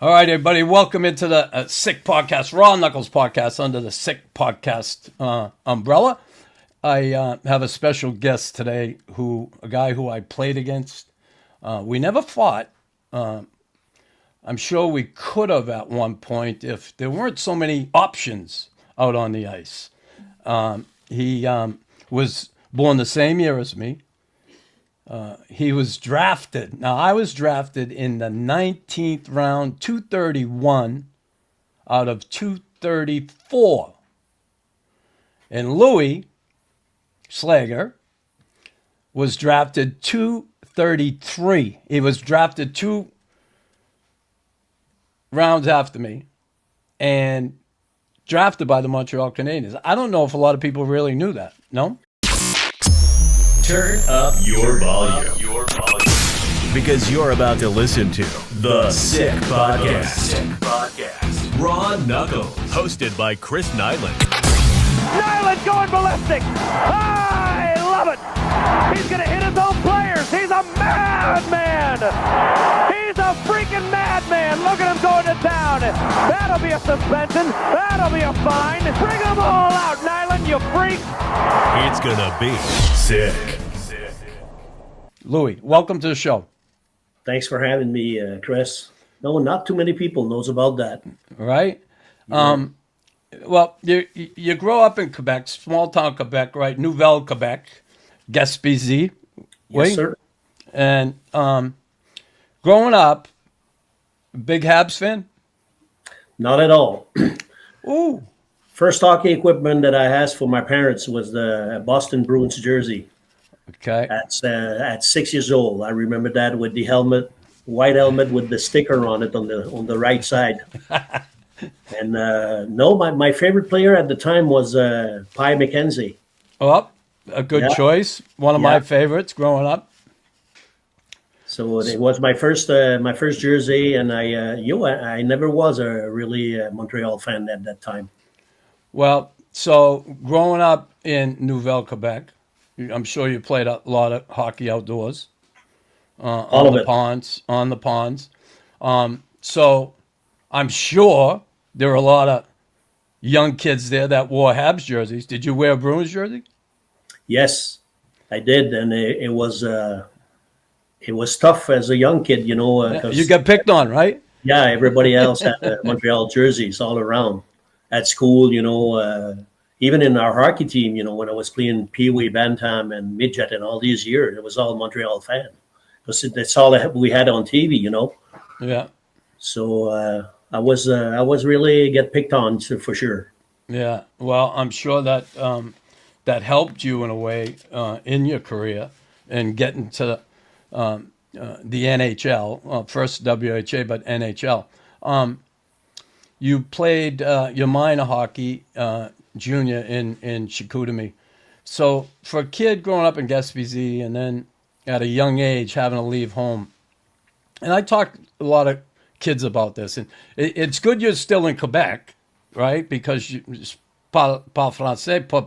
All right, everybody, welcome into the Sick Podcast, Raw Knuckles Podcast under the Sick Podcast umbrella. I have a special guest today, a guy who I played against. We never fought. I'm sure we could have at one point if there weren't so many options out on the ice. He was born the same year as me. He was drafted. Now, I was drafted in the 19th round, 231 out of 234. And Louis Sleigher was drafted 233. He was drafted 2 rounds after me and drafted by the Montreal Canadiens. I don't know if a lot of people really knew that. No? Turn up your volume. Because you're about to listen to The Sick Podcast. Raw Knuckles. Hosted by Chris Nilan. Nilan going ballistic. I love it. He's going to hit his own players. He's a madman. He's a freaking madman. Look at him going to town. That'll be a suspension. That'll be a fine. Bring them all out, Nilan, you freak. It's going to be sick. Louis, welcome to the show. Thanks for having me, Chris. No, not too many people knows about that. Right? Yeah. Well, you grow up in Quebec, small town Quebec, right? Nouvelle Quebec, Gaspésie. Yes, sir. And growing up, big Habs fan? Not at all. Ooh. First hockey equipment that I asked for my parents was the Boston Bruins jersey. Okay. At 6 years old, I remember that with the helmet, white helmet with the sticker on it on the right side. And no, my favorite player at the time was Pi McKenzie. Oh, a good choice. One of my favorites growing up. So it was my first jersey, and I never was a really Montreal fan at that time. Well, so growing up in Nouvelle Quebec, I'm sure you played a lot of hockey outdoors, on the ponds. So I'm sure there were a lot of young kids there that wore Habs jerseys. Did you wear a Bruins jersey? Yes, I did, and it was tough as a young kid, you know. You got picked on, right? Yeah, everybody else had Montreal jerseys all around at school, you know. Even in our hockey team, you know, when I was playing Pee Wee, Bantam, and Midget, and all these years, it was all Montreal fan because that's all we had on TV, you know. Yeah. So I was really get picked on for sure. Yeah. Well, I'm sure that that helped you in a way in your career and getting to the NHL, first WHA, but NHL. You played your minor hockey junior in Chicoutimi. So for a kid growing up in Gaspésie and then at a young age having to leave home, and I talk to a lot of kids about this, and it's good you're still in Quebec, right? Because you parle français, pas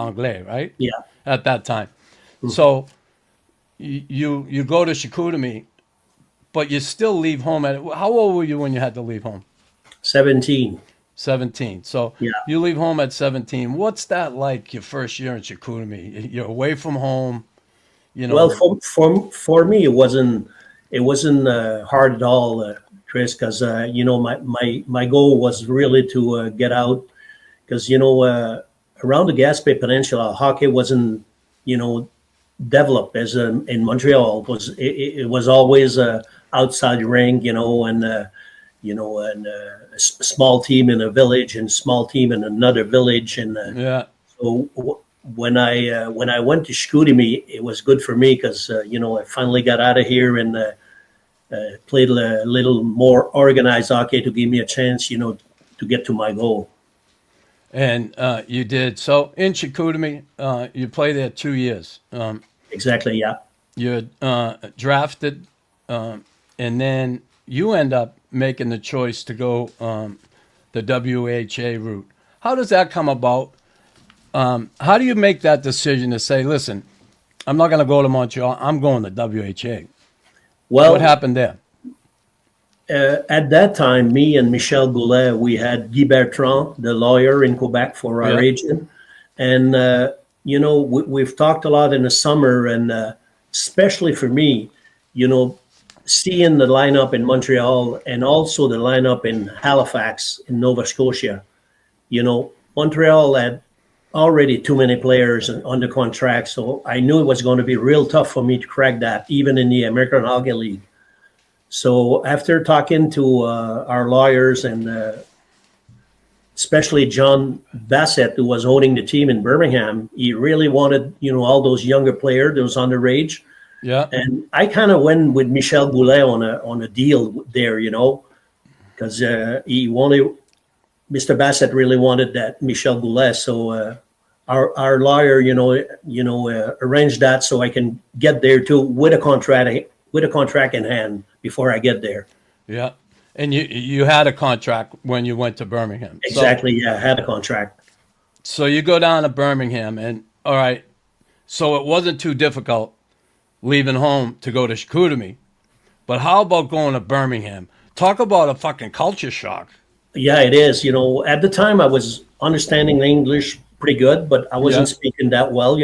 anglais, right? Yeah. At that time. Mm-hmm. So you go to Chicoutimi, but you still leave home how old were you when you had to leave home? 17. 17. So you leave home at 17. What's that like your first year in Chicoutimi? You're away from home, you know. Well, for me, it wasn't hard at all, Chris, because you know, my goal was really to get out, because you know, around the Gaspé Peninsula, hockey wasn't, you know, developed as in Montreal. It was always outside rink, you know, and you know, and a small team in a village and small team in another village, and so when I went to Chicoutimi, it was good for me because you know, I finally got out of here and played a little more organized hockey to give me a chance, you know, to get to my goal. And you did. So in Chicoutimi, you played there 2 years. Exactly, yeah. You're drafted, and then you end up making the choice to go the WHA route. How does that come about? How do you make that decision to say, listen, I'm not going to go to Montreal, I'm going to WHA? Well, what happened there? At that time, me and Michel Goulet, we had Guy Bertrand, the lawyer in Quebec, for our agent. And, we've talked a lot in the summer, and especially for me, seeing the lineup in Montreal and also the lineup in Halifax in Nova Scotia. Montreal had already too many players under contract, so I knew it was going to be real tough for me to crack that, even in the American Hockey League. So after talking to our lawyers and especially John Bassett, who was owning the team in Birmingham, he really wanted, all those younger players, those underage. Yeah. And I kind of went with Michel Goulet on a deal there, because he wanted, Mr. Bassett really wanted that Michel Goulet. So our lawyer, arranged that so I can get there too with a contract in hand before I get there. Yeah. And you had a contract when you went to Birmingham. Exactly. I had a contract. So you go down to Birmingham, and all right. So it wasn't too difficult leaving home to go to Chicoutimi. But how about going to Birmingham? Talk about a fucking culture shock. Yeah, it is. At the time I was understanding English pretty good, but I wasn't speaking that well,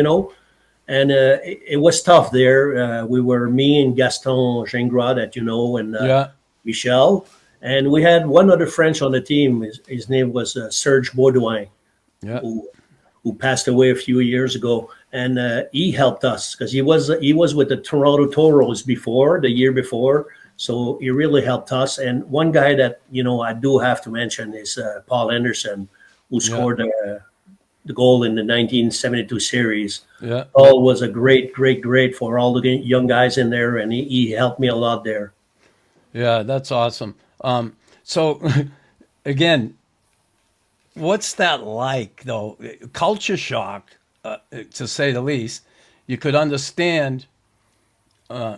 And it was tough there. We were me and Gaston Gingras that and Michel. And we had one other French on the team. His name was Serge Baudouin, who passed away a few years ago. And he helped us because he was with the Toronto Toros the year before. So he really helped us. And one guy that, I do have to mention is Paul Anderson, who scored the goal in the 1972 series. Yeah. Paul was a great for all the young guys in there, and he helped me a lot there. Yeah, that's awesome. So, again, what's that like, though? Culture shock, to say the least. You could understand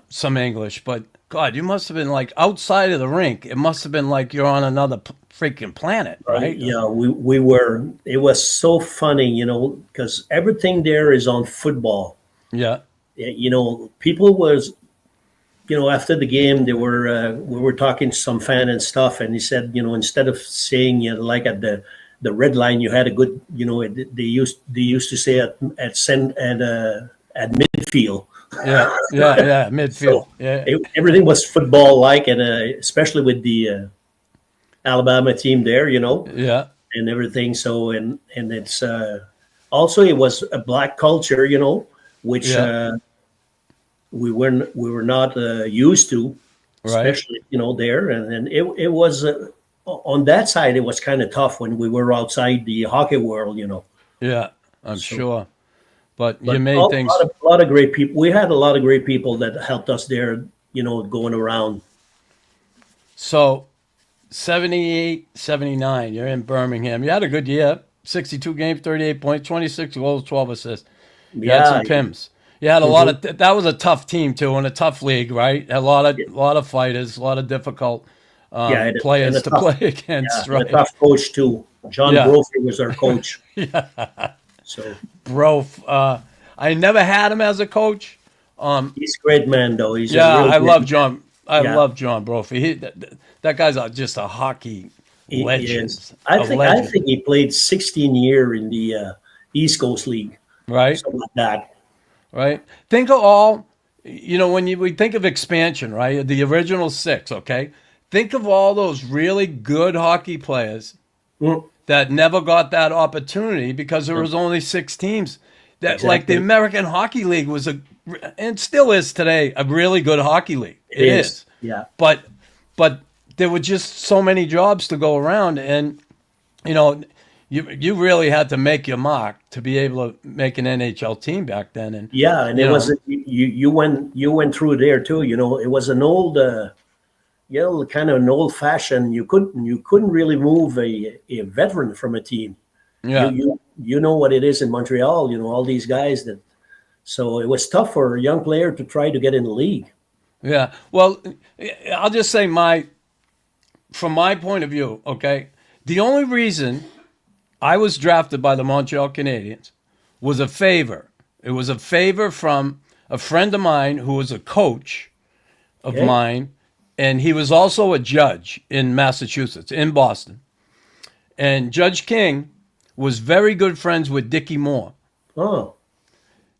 some English, but God, you must have been like outside of the rink. It must have been like you're on another freaking planet, right? Yeah, we were. It was so funny, because everything there is on football. Yeah. People was, after the game, we were talking to some fan and stuff, and he said, instead of saying, like at the red line, you had a good, they used to say at midfield. Yeah, midfield. So everything was football-like, and especially with the Alabama team there, Yeah. and everything. So, and it's also it was a black culture, which we were not used to, especially there, and it was on that side. It was kind of tough when we were outside the hockey world, Yeah, I'm sure. But you made things. A lot of great people. We had a lot of great people that helped us there, going around. So, 78, 79, you're in Birmingham. You had a good year. 62 games, 38 points, 26 goals, 12 assists. You had some PIMs. You had a lot of. That was a tough team too, in a tough league, right? A lot of fighters, a lot of difficult players to play against. Right, and a tough coach too. John Brophy was our coach. So I never had him as a coach. He's a great man, though. I love John. I love John Brophy. That guy's just a hockey legend. I think he played 16 years in the East Coast League. Right. Something like that. Right. Think of all, when we think of expansion, right? The original 6, okay? Think of all those really good hockey players that never got that opportunity because there was only 6 teams. Like the American Hockey League was and still is today, a really good hockey league. It is. Yeah. But there were just so many jobs to go around, and you really had to make your mark to be able to make an NHL team back then. And it was you went through there too. It was an old kind of an old fashioned. You couldn't really move a veteran from a team. Yeah, you know what it is in Montreal. All these guys that. So it was tough for a young player to try to get in the league. Yeah. Well, I'll just say from my point of view, okay, the only reason I was drafted by the Montreal Canadiens was a favor. It was a favor from a friend of mine who was a coach of mine And he was also a judge in Massachusetts, in Boston. And Judge King was very good friends with Dickie Moore. Oh,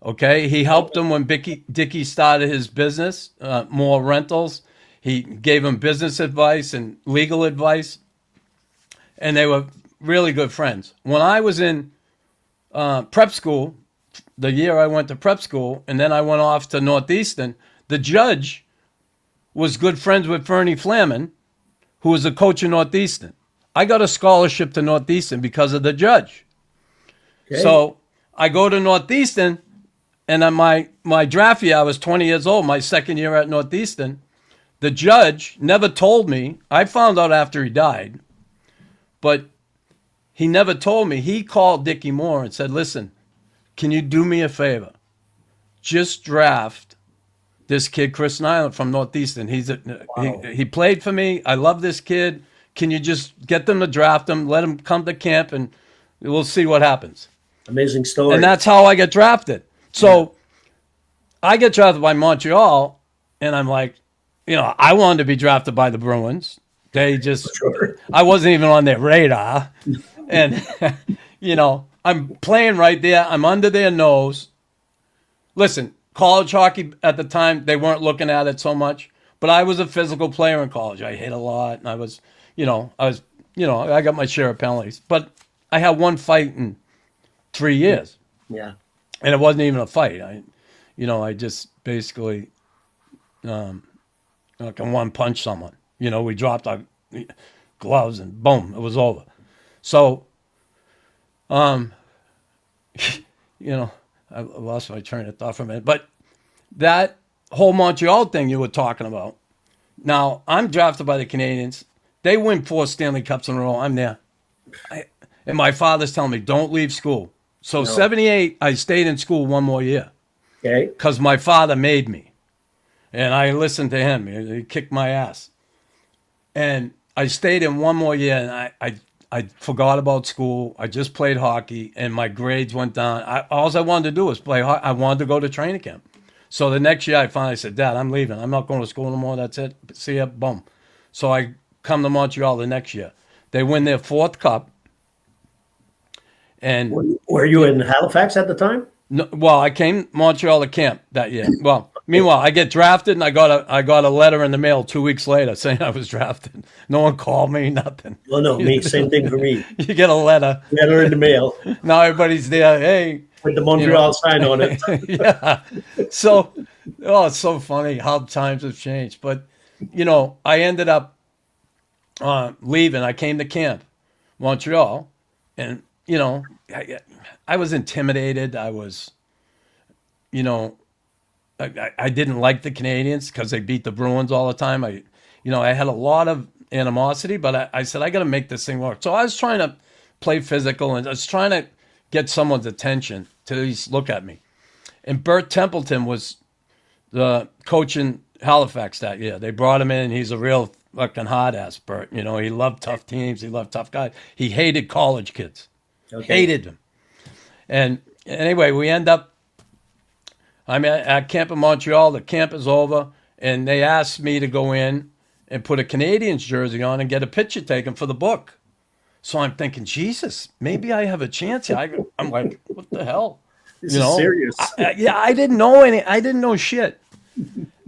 Okay, he helped him when Dickie started his business, Moore Rentals. He gave him business advice and legal advice, and they were really good friends. When I was in prep school, the year I went to prep school, and then I went off to Northeastern, the judge was good friends with Fernie Flaman, who was a coach in Northeastern. I got a scholarship to Northeastern because of the judge. okay. So I go to Northeastern, and on my draft year, I was 20 years old, my second year at Northeastern. The judge never told me. I found out after he died, but he never told me. He called Dickie Moore and said, listen, can you do me a favor? Just draft this kid, Chris Nilan, from Northeastern. He played for me. I love this kid. Can you just get them to draft him, let him come to camp, and we'll see what happens. Amazing story. And that's how I get drafted. So I get drafted by Montreal, and I'm like, I wanted to be drafted by the Bruins. They just, I wasn't even on their radar. And, I'm playing right there. I'm under their nose. Listen, college hockey at the time, they weren't looking at it so much. But I was a physical player in college. I hit a lot, and I was, I got my share of penalties. But I had one fight in 3 years. Yeah. And it wasn't even a fight. I just basically, can one punch someone. We dropped our gloves and boom, it was over. So, I lost my train of thought for a minute. But that whole Montreal thing you were talking about. Now, I'm drafted by the Canadiens. They win 4 Stanley Cups in a row. I'm there. And my father's telling me, don't leave school. So 78, I stayed in school one more year. Okay. Because my father made me. And I listened to him. He kicked my ass. And I stayed in one more year, and I forgot about school. I just played hockey, and my grades went down. All I wanted to do was play hockey. I wanted to go to training camp. So the next year, I finally said, Dad, I'm leaving. I'm not going to school no more. That's it. See ya. Boom. So I come to Montreal the next year. They win their 4th cup. And were you in Halifax at the time? No, well, I came to Montreal to camp that year. Well, meanwhile, I get drafted, and I got a letter in the mail 2 weeks later saying I was drafted. No one called me, nothing. Oh, no, me. Same thing for me. You get a letter. Letter in the mail. Now everybody's there. Hey. With the Montreal sign on it. Yeah. So, it's so funny how times have changed. But, I ended up leaving. I came to camp, Montreal, and, I was intimidated. I was, I didn't like the Canadiens because they beat the Bruins all the time. I had a lot of animosity, but I said, I got to make this thing work. So I was trying to play physical, and I was trying to get someone's attention to at least look at me. And Bert Templeton was the coach in Halifax that year. They brought him in. He's a real fucking hard ass, Bert. He loved tough teams. He loved tough guys. He hated college kids. Okay. Hated them. And anyway, we end up, I'm at camp in Montreal. The camp is over, and they asked me to go in and put a Canadiens jersey on and get a picture taken for the book. So I'm thinking, Jesus, maybe I have a chance here. I'm like, what the hell? This is serious. I didn't know I didn't know shit.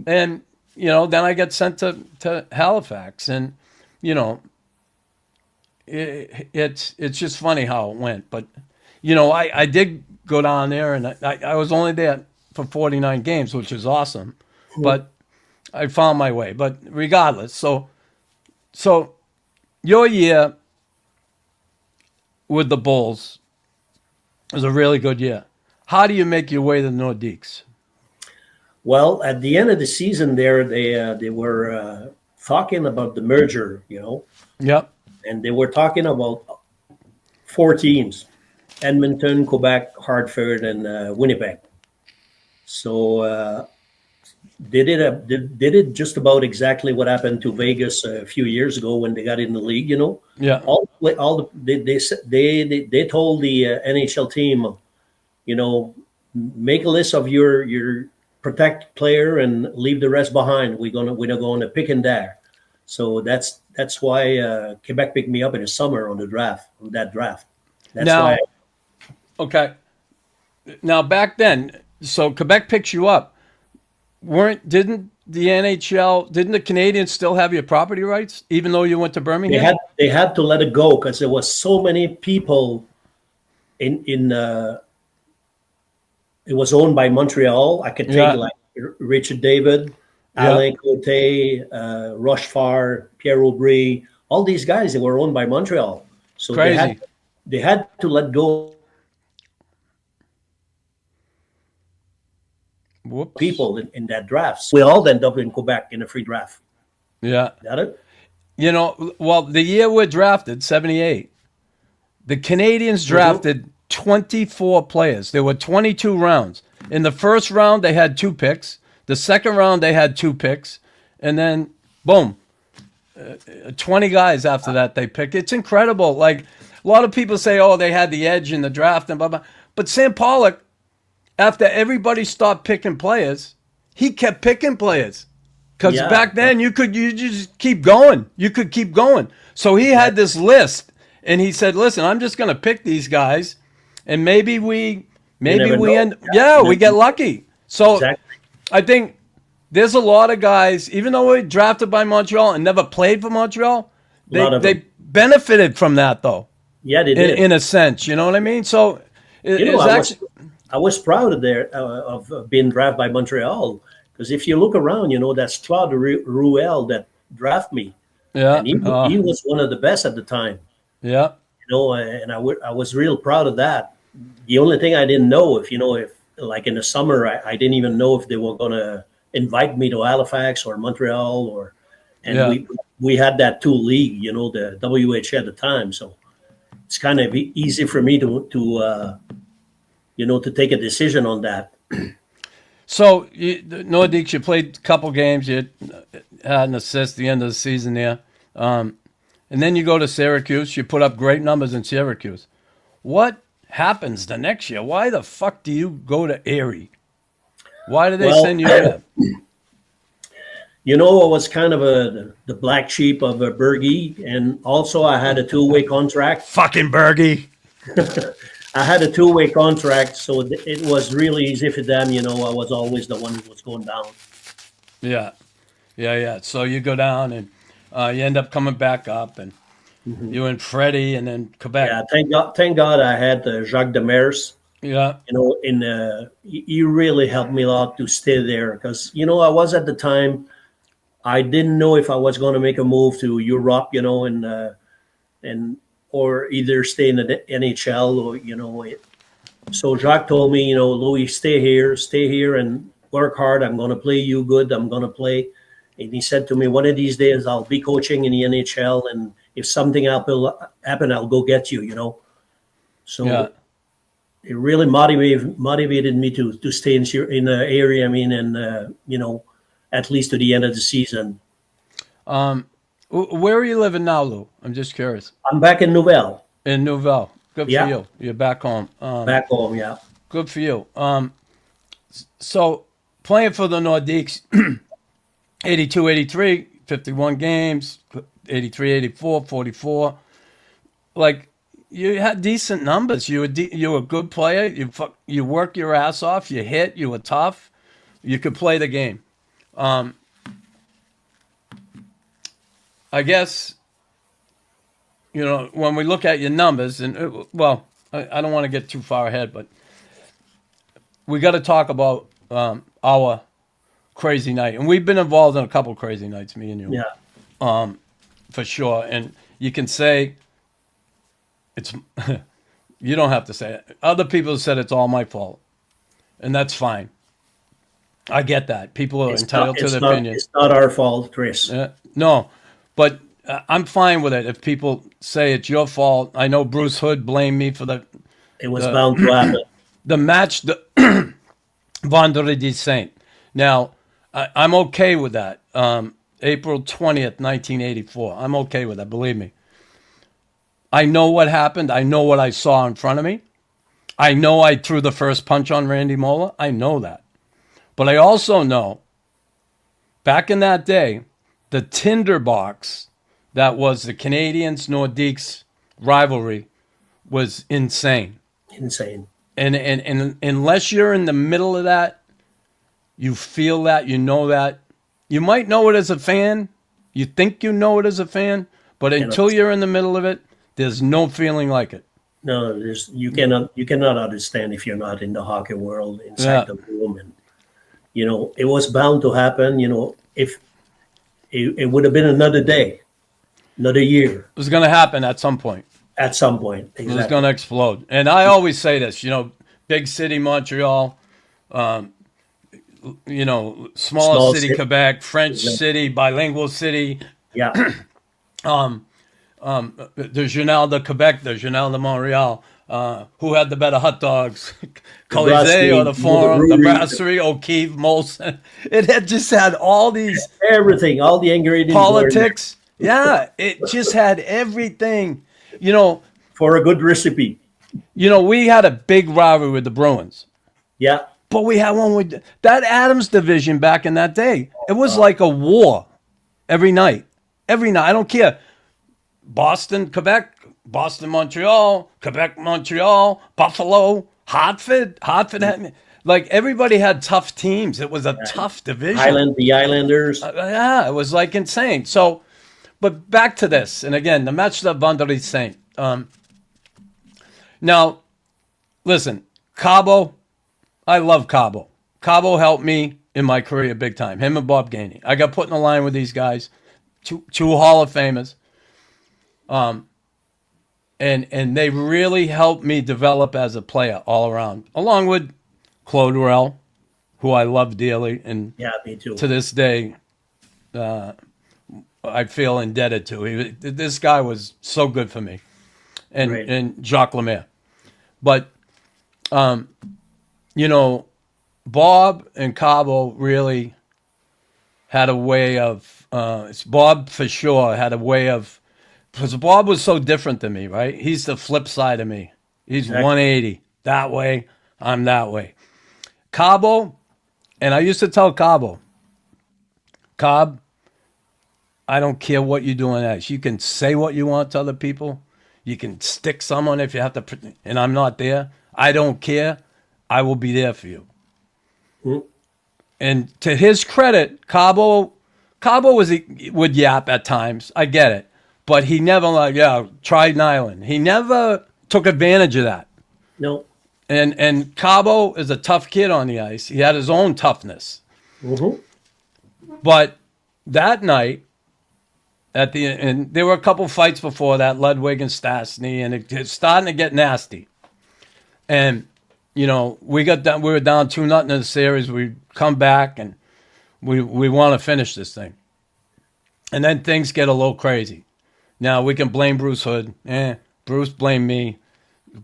And, then I get sent to Halifax, and, it's just funny how it went. But, I did go down there, and I was only there for 49 games, which is awesome. But I found my way. But regardless, so your year with the Bulls was a really good year. How do you make your way to the Nordiques? Well, at the end of the season there, they were talking about the merger, Yep. And they were talking about 4 teams: Edmonton, Quebec, Hartford, and Winnipeg. So they did just about exactly what happened to Vegas a few years ago when they got in the league. Yeah. They told the NHL team, make a list of your protect player and leave the rest behind. We're not going to pick and dare. So that's why Quebec picked me up in the summer on that draft. That's Now, why. okay. Now back then, so Quebec picks you up. Didn't the NHL, didn't the Canadians still have your property rights, even though you went to Birmingham? They had to let it go because there was so many people in it was owned by Montreal. I could take like Richard David, Alain Côté, Rochefort, Pierre Aubry, all these guys that were owned by Montreal. So Crazy. they had to let go Whoops. people in that draft. We all end up in Quebec in a free draft. Yeah. Got it? You know, well, the year we're drafted, 78, the Canadians drafted 24 players. There were 22 rounds. In the first round, they had 2 picks. The second round, they had 2 picks. And then, boom, 20 guys after that they pick. It's incredible. Like, a lot of people say, oh, they had the edge in the draft and blah, blah. But Sam Pollock, after everybody stopped picking players, he kept picking players. Because back then, you just keep going. You could keep going. So he had this list, and he said, listen, I'm just going to pick these guys, and maybe we get lucky. So I think there's a lot of guys, even though we drafted by Montreal and never played for Montreal, they benefited from that, though. Yeah, they did. In a sense, you know what I mean? So I was proud of being drafted by Montreal. Because if you look around, that's Claude Ruel that drafted me. Yeah, and he was one of the best at the time. Yeah, and I was real proud of that. The only thing I didn't know, if like in the summer, I didn't even know if they were going to invite me to Halifax or Montreal we had that 2 league, the WH at the time. So it's kind of easy for me to take a decision on that. So, the Nordiques, you played a couple games. You had an assist at the end of the season there. And then you go to Syracuse. You put up great numbers in Syracuse. What happens the next year? Why the fuck do you go to Erie? Why did they send you there? I was kind of the black sheep of Bergie. And also I had a 2-way contract. Fucking Bergie. I had a 2-way contract, so it was really easy for them. I was always the one who was going down. Yeah. So you go down and you end up coming back up, and you and Freddie, and then Quebec. Yeah, thank God I had Jacques Demers. Yeah. He really helped me a lot to stay there because, I was at the time, I didn't know if I was going to make a move to Europe, or either stay in the NHL or, So Jacques told me, Louis, stay here and work hard. I'm going to play you good. I'm going to play. And he said to me, one of these days I'll be coaching in the NHL. And if something happen, I'll go get you, So it really motivated me to stay in the area. I mean, and, at least to the end of the season. Where are you living now, Lou? I'm just curious. I'm back in Nouvelle. In Nouvelle. Good for you. You're back home. Back home, yeah. Good for you. So playing for the Nordiques, 82, 83, 51 games, 83, 84, 44. Like, you had decent numbers. You were a good player. You work your ass off. You hit. You were tough. You could play the game. I guess, when we look at your numbers, and I don't want to get too far ahead, but we got to talk about our crazy night. And we've been involved in a couple crazy nights, me and you. Yeah. For sure. And you can say it's, you don't have to say it. Other people have said it's all my fault. And that's fine. I get that. People are entitled to their opinion. It's not our fault, Chris. No. But I'm fine with it. If people say it's your fault, I know Bruce Hood blamed me for it was bound to happen. The match, the Vendredi Saint. Now, I'm okay with that. April 20th, 1984. I'm okay with that. Believe me. I know what happened. I know what I saw in front of me. I know I threw the first punch on Randy Mola. I know that. But I also know, back in that day, the tinderbox that was the Canadiens Nordiques rivalry was insane. Insane. And unless you're in the middle of that, you feel that, you know that. You might know it as a fan. You think you know it as a fan, but until you're in the middle of it, there's no feeling like it. No, you cannot understand if you're not in the hockey world inside the room. And it was bound to happen. If it would have been another day, another year. It was going to happen at some point. At some point, exactly. It was going to explode. And I always say this, big city Montreal, small city Quebec, French city, bilingual city. Yeah. The Journal de Quebec, the Journal de Montreal. Who had the better hot dogs? Colisée or the Forum, the Brasserie, O'Keefe, Molson. It had just had all these... Everything, all the ingredients. Politics. Yeah, it just had everything. For a good recipe. We had a big rivalry with the Bruins. Yeah. But we had one with that Adams division back in that day. It was like a war every night. Every night. I don't care. Boston, Quebec, Boston, Montreal, Quebec, Montreal, Buffalo, Hartford. Had, like everybody had tough teams. It was a tough division. The Islanders. Yeah, it was like insane. So, but back to this. And again, the match de Vendredi Saint. Now, listen, Cabo, I love Cabo. Cabo helped me in my career big time. Him and Bob Gainey. I got put in a line with these guys, two Hall of Famers. And they really helped me develop as a player all around, along with Claude Rell, who I love dearly. And me too. To this day, I feel indebted to. This guy was so good for me. And Jacques Lemaire. But, Bob and Cabo really had a way of, Bob for sure had a way of, because Bob was so different than me, right? He's the flip side of me. He's 180. That way, I'm that way. Cabo, and I used to tell Cabo, Cobb, I don't care what you do on ice. You can say what you want to other people. You can stick someone if you have to, and I'm not there. I don't care. I will be there for you. Mm-hmm. And to his credit, Cabo would yap at times. I get it. But he never tried Nilan. He never took advantage of that. No. And Cabo is a tough kid on the ice. He had his own toughness. Mm-hmm. But that night, and there were a couple fights before that, Ludwig and Stastny, and it's starting to get nasty. And we were down 2-0 in the series. We come back and we want to finish this thing. And then things get a little crazy. Now we can blame Bruce Hood. Bruce blamed me.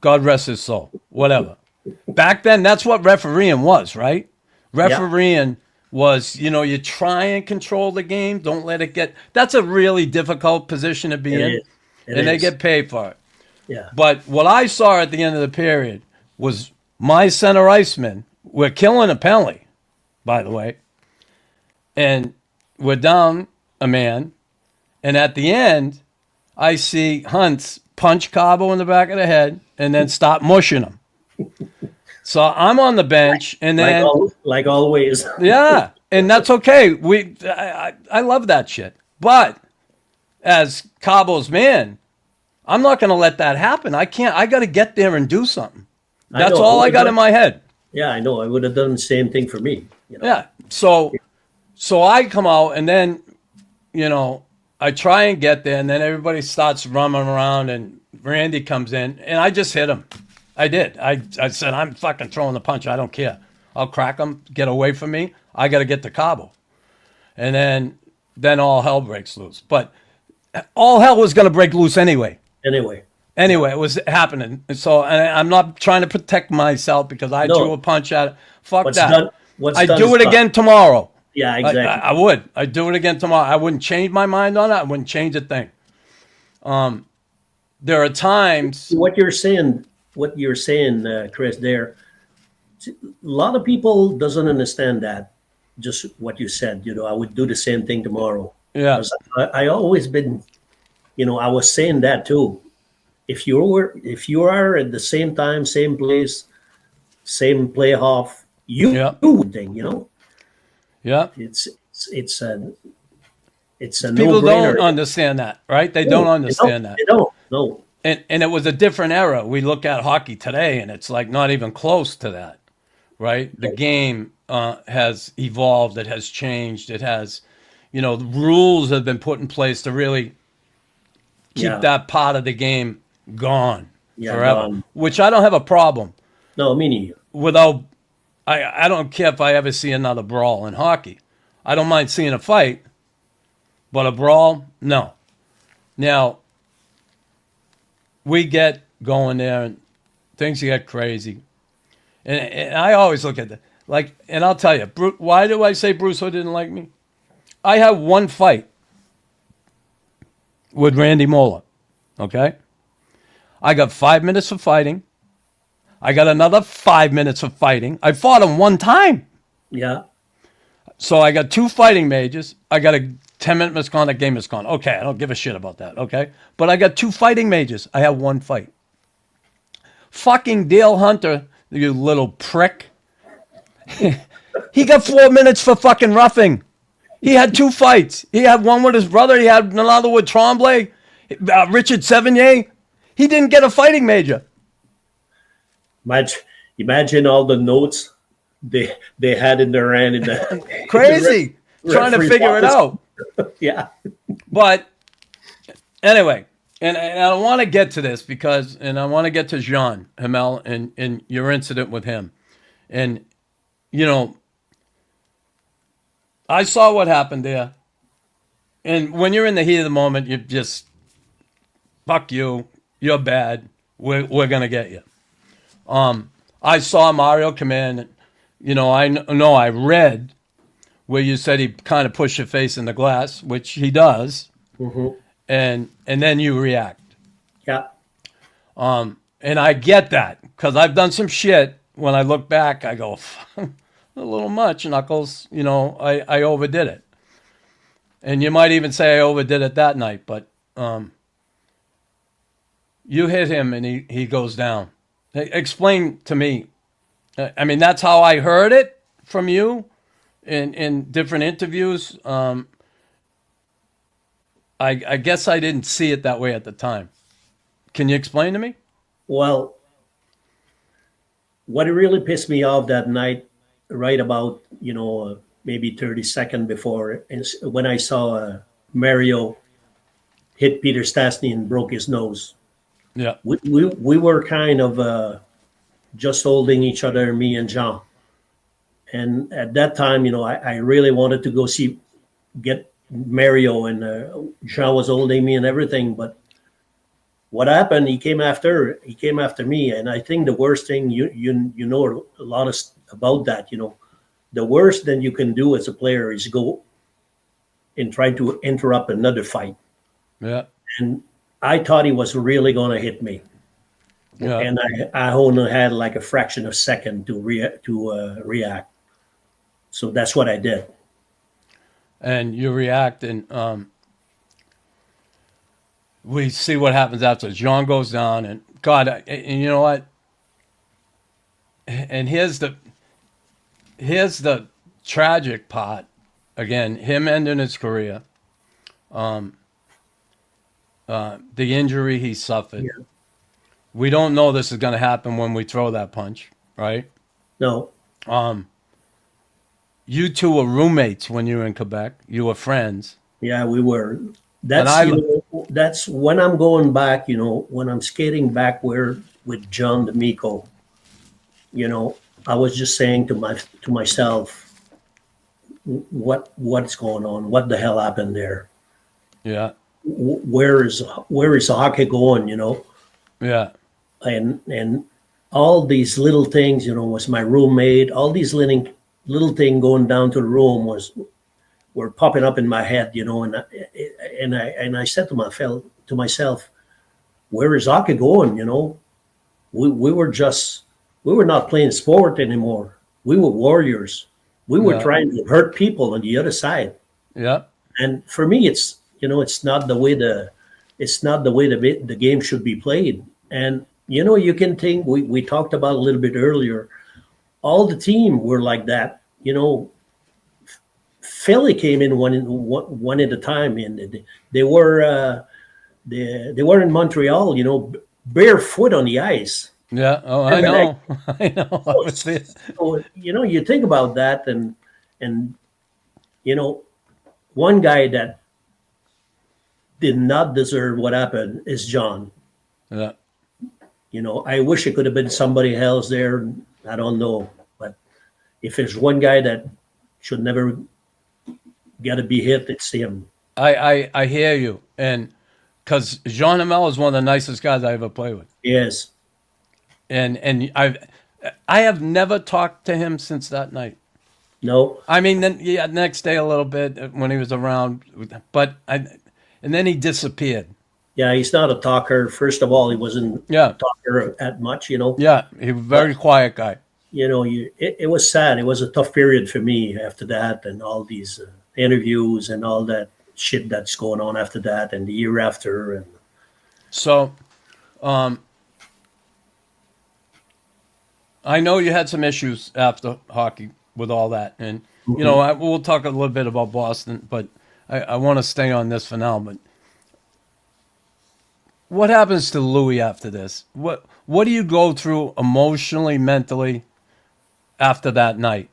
God rest his soul. Whatever. Back then, that's what refereeing was, right? Refereeing was, you try and control the game. Don't let it get... That's a really difficult position to be in. And they get paid for it. Yeah. But what I saw at the end of the period was my center icemen were killing a penalty, by the way. And we're down a man. And at the end, I see Huntz punch Cabo in the back of the head and then stop mushing him. So I'm on the bench, and then like always, yeah, and that's okay. I love that shit, but as Cabo's man, I'm not going to let that happen. I can't. I got to get there and do something. That's all I got in my head. Yeah, I know. I would have done the same thing for me. Yeah. So I come out, and then I try and get there, and then everybody starts running around, and Randy comes in, and I just hit him. I did. I said, I'm fucking throwing the punch. I don't care. I'll crack him. Get away from me. I got to get to Cabo. And then all hell breaks loose. But all hell was going to break loose anyway. Anyway, it was happening. So I'm not trying to protect myself because I threw a punch at it. Fuck that. I'd do it again tomorrow. Yeah, exactly. I would. I'd do it again tomorrow. I wouldn't change my mind on it. I wouldn't change a thing. There are times... What you're saying, Chris, there, a lot of people doesn't understand that, just what you said. I would do the same thing tomorrow. Yeah. 'Cause I always been, I was saying that too. If you are at the same time, same place, same playoff, you Yeah. do thing, Yeah. It's a People no-brainer. don't understand that, right? They don't No, they don't. understand that. They don't. No. And it was a different era. We look at hockey today, and it's like not even close to that, right? The game has evolved. It has changed. It has, the rules have been put in place to really keep Yeah. that part of the game gone Yeah. forever, Gone. which I don't have a problem No, me neither. without. I don't care if I ever see another brawl in hockey. I don't mind seeing a fight, but a brawl, no. Now, we get going there and things get crazy. And I always look at that. And I'll tell you, why do I say Bruce didn't like me? I had one fight with Randy Moller, okay? I got 5 minutes for fighting. I got another 5 minutes for fighting. I fought him one time. Yeah. So I got 2 fighting majors. I got a 10-minute misconduct, game misconduct. Okay, I don't give a shit about that, okay? But I got 2 fighting majors. I have one fight. Fucking Dale Hunter, you little prick. He got 4 minutes for fucking roughing. He had 2 fights. He had one with his brother. He had another with Tremblay, Richard Sevigny. He didn't get a fighting major. Imagine all the notes they had in their hand in the Crazy. Trying to figure it out. Yeah. But anyway, and I want to get to this because I want to get to Jean Hamel and your incident with him. And, I saw what happened there. And when you're in the heat of the moment, you just, fuck you, you're bad, we're going to get you. I saw Mario come in, I know I read where you said he kind of pushed your face in the glass, which he does, and then you react. Yeah. And I get that because I've done some shit. When I look back, I go, a little much, Knuckles. I overdid it. And you might even say I overdid it that night, but you hit him and he goes down. Explain to me. I mean, that's how I heard it from you in different interviews. I guess I didn't see it that way at the time. Can you explain to me? Well, what really pissed me off that night, right about, maybe 30 seconds before, is when I saw Mario hit Peter Stastny and broke his nose. Yeah. We were kind of just holding each other, me and Jean. And at that time, I really wanted to go get Mario, and Jean was holding me and everything. But what happened? He came after me, and I think the worst thing you know a lot about that. The worst that you can do as a player is go and try to interrupt another fight. Yeah. And I thought he was really going to hit me. Yeah. And I only had like a fraction of a second to react. So that's what I did. And you react, and we see what happens after. Jean goes down, and God, and you know what? And here's the tragic part. Again, him ending his career. The injury he suffered. Yeah. We don't know this is going to happen when we throw that punch, right? No. You two were roommates when you were in Quebec. You were friends. Yeah, we were. That's when I'm going back, when I'm skating back with John D'Amico, I was just saying to myself, what's going on? What the hell happened there? Yeah. Where is hockey going, Yeah. And all these little things, was my roommate, all these little thing going down to the room were popping up in my head, and I said to myself, where is hockey going? We were not playing sport anymore. We were warriors. We were trying to hurt people on the other side. Yeah. And for me, it's it's not the way the game should be played. And you can think we talked about a little bit earlier. All the team were like that. Philly came in one at a time, and they were they were in Montreal. Barefoot on the ice. Yeah. Oh, I know. I know. I was there. So, you think about that, and one guy that did not deserve what happened is John. Yeah. I wish it could have been somebody else there. I don't know, but if there's one guy that should never get to be hit, it's him. I hear you, and because Jean Hamel is one of the nicest guys I ever played with. Yes. And I have never talked to him since that night. No. I mean, then next day a little bit when he was around, and then he disappeared. Yeah, he's not a talker. First of all, he wasn't a talker at much. Yeah, he was a very quiet guy. It was sad. It was a tough period for me after that, and all these interviews and all that shit that's going on after that, and the year after. And so, I know you had some issues after hockey with all that, and we'll talk a little bit about Boston, but I want to stay on this for now. But what happens to Louis after this? What do you go through emotionally, mentally after that night?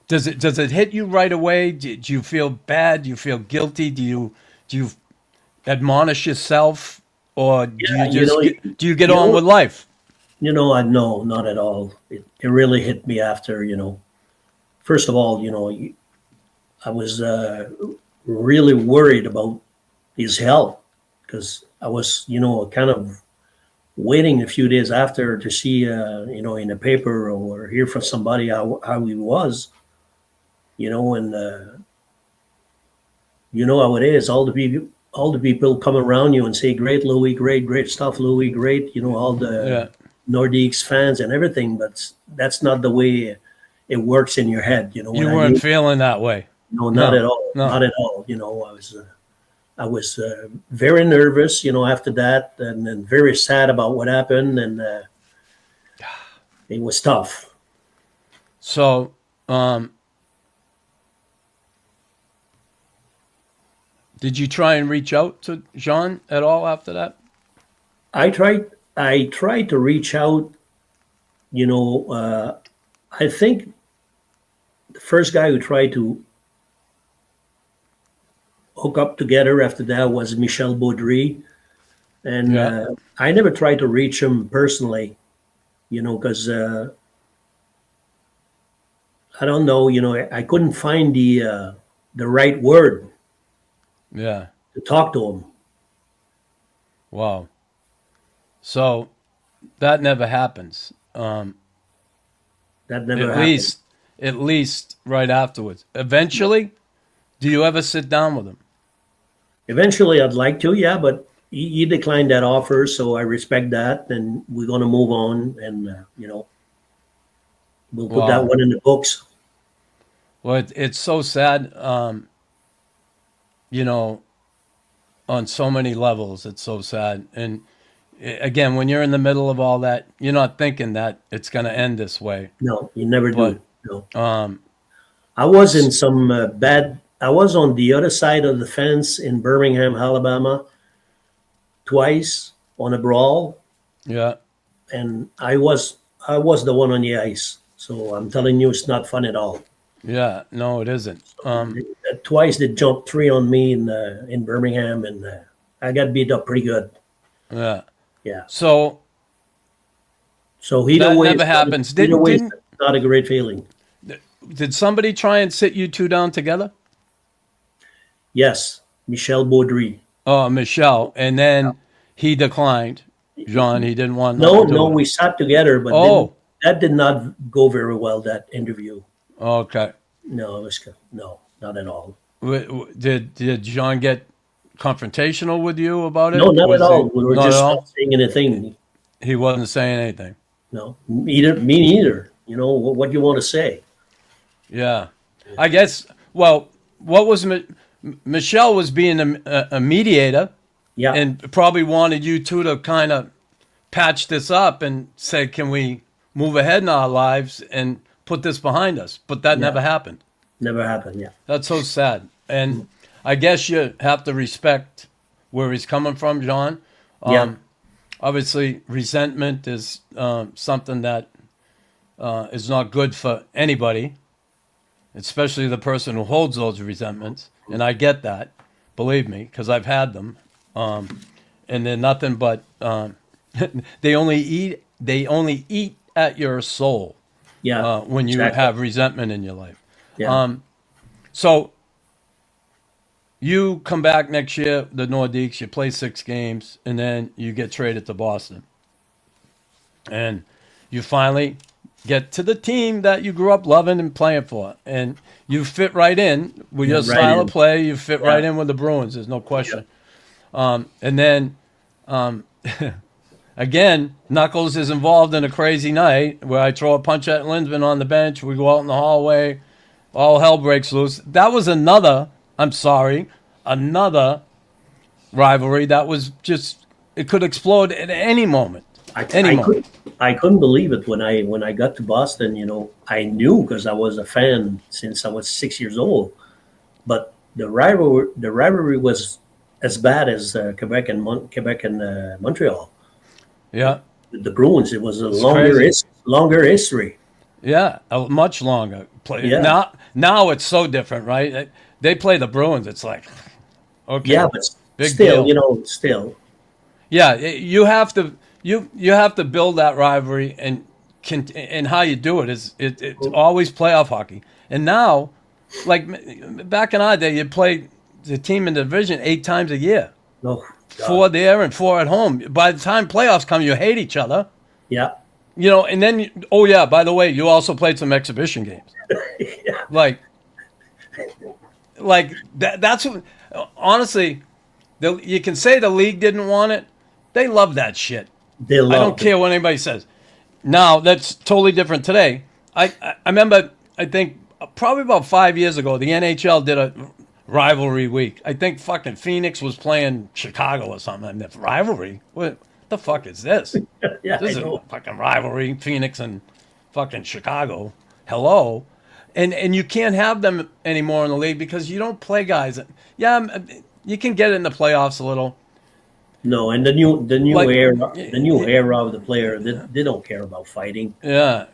Does it hit you right away? Do you feel bad? Do you feel guilty? Do you admonish yourself, or do you get on with life? I no, not at all. It really hit me after. First of all, I was really worried about his health, because I was, kind of waiting a few days after to see, in the paper or hear from somebody how he was, and how it is. All the people come around you and say, "Great, Louis, great stuff, Louis, great." All the Nordiques fans and everything, but that's not the way it works in your head. You weren't feeling that way. No, not at all. No. Not at all. I was very nervous, after that, and then very sad about what happened, and it was tough. So, did you try and reach out to Jean at all after that? I tried to reach out. I think the first guy who tried to hook up together after that was Michel Baudry, and I never tried to reach him personally, because I don't know, I couldn't find the right word. Yeah. To talk to him. Wow. So that never happens. That never happens. At least right afterwards. Eventually, do you ever sit down with him? Eventually, I'd like to, yeah, but he declined that offer, so I respect that, and we're going to move on, and we'll put that one in the books. Well, it's so sad, on so many levels. It's so sad, and again, when you're in the middle of all that, you're not thinking that it's going to end this way. No, you never do. No. I was in some I was on the other side of the fence in Birmingham, Alabama, twice on a brawl. Yeah. And I was the one on the ice. So I'm telling you, it's not fun at all. Yeah, no, it isn't. Twice they jumped 3 on me in Birmingham, and I got beat up pretty good. Yeah. Yeah. So either way, never happens. It's not a great feeling. Did somebody try and sit you two down together? Yes, Michel Baudry. Oh, Michel, and then he declined. Jean, he didn't want. No, we sat together, but that did not go very well. That interview. Okay. No, it was not at all. Did Jean get confrontational with you about it? No, not at all. We were just not saying anything. He wasn't saying anything. No, me neither. What do you want to say? Yeah. I guess. Well, what was Michelle was being a mediator, Yeah. and probably wanted you two to kind of patch this up and say, can we move ahead in our lives and put this behind us? But that never happened. Never happened. Yeah. That's so sad. And I guess you have to respect where he's coming from, John. Yeah. Obviously, resentment is something that is not good for anybody, especially the person who holds those resentments. And I get that, believe me, because I've had them. And they're nothing but they only eat at your soul. Yeah. When you exactly. have resentment in your life. Yeah. So you come back next year, the Nordiques, you play 6 games, and then you get traded to Boston. And you finally get to the team that you grew up loving and playing for. And you fit right in with your style of play. You fit right in with the Bruins. There's no question. And then, again, Knuckles is involved in a crazy night where I throw a punch at Lindsman on the bench. We go out in the hallway. All hell breaks loose. That was another rivalry that was just, it could explode at any moment. I couldn't believe it when I got to Boston. I knew because I was a fan since I was 6 years old. But the rivalry was as bad as Quebec and Montreal. Yeah, The Bruins. It was a crazy. longer history. Yeah, much longer. Yeah. Now it's so different, right? They play the Bruins. It's like, okay, Yeah, but big still, deal. still. Yeah, you have to build that rivalry, and how you do it is it's always playoff hockey. And now, like back in our day, you play the team in the division 8 times a year, No. 4 there and 4 at home. By the time playoffs come, you hate each other. Yeah. And then by the way, you also played some exhibition games. Yeah. Like that's what, honestly, you can say the league didn't want it. They love that shit. They I don't care what anybody says. Now, that's totally different today. I remember, I think, probably about 5 years ago, the NHL did a rivalry week. I think fucking Phoenix was playing Chicago or something. And the rivalry? What the fuck is this? Yeah, This is I a know. fucking rivalry. Phoenix and fucking Chicago. Hello. And you can't have them anymore in the league because you don't play guys. Yeah, you can get in the playoffs a little. No, and the new Like, era of the player, they don't care about fighting. Yeah.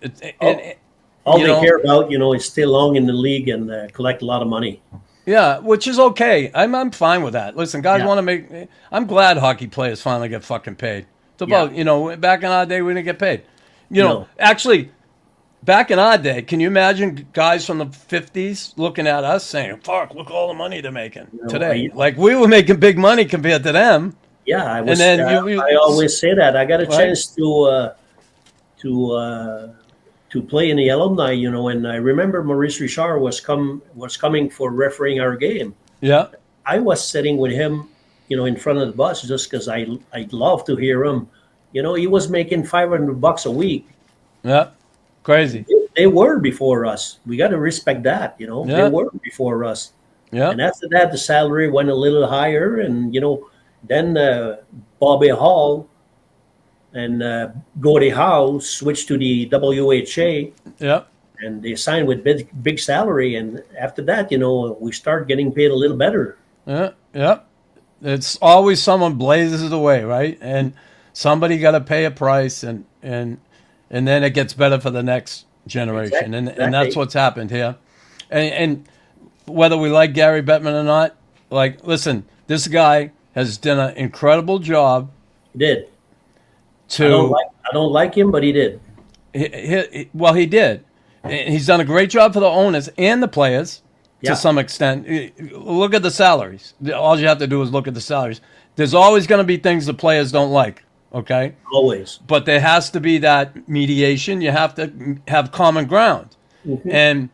All you they know- care about, is stay long in the league and collect a lot of money. Yeah, which is okay. I'm fine with that. Listen, guys Yeah. want to make. I'm glad hockey players finally get fucking paid. It's about back in our day we didn't get paid. No. Actually, back in our day, can you imagine guys from the 50s looking at us saying, "Fuck, look all the money they're making today." Like we were making big money compared to them. Yeah, I was. then I always say that I got a Right. chance to play in the alumni, and I remember Maurice Richard was coming for refereeing our game. Yeah, I was sitting with him, in front of the bus just because I love to hear him. He was making $500 a week. yeah, crazy. They were before us. We got to respect that. Yeah. They were before us. Yeah, And after that, the salary went a little higher, and then Bobby Hall and Gordie Howe switched to the WHA, yeah, and they signed with big salary. And after that, we start getting paid a little better. yeah, yeah. It's always someone blazes the way, right? And somebody got to pay a price, and then it gets better for the next generation, and that's Exactly. what's happened here. And whether we like Gary Bettman or not, listen, this guy has done an incredible job He did. to. I don't like him, but he did. He did. And he's done a great job for the owners and the players Yeah. to some extent. Look at the salaries. All you have to do is look at the salaries. There's always going to be things the players don't like, okay? Always. But there has to be that mediation. You have to have common ground. Mm-hmm. And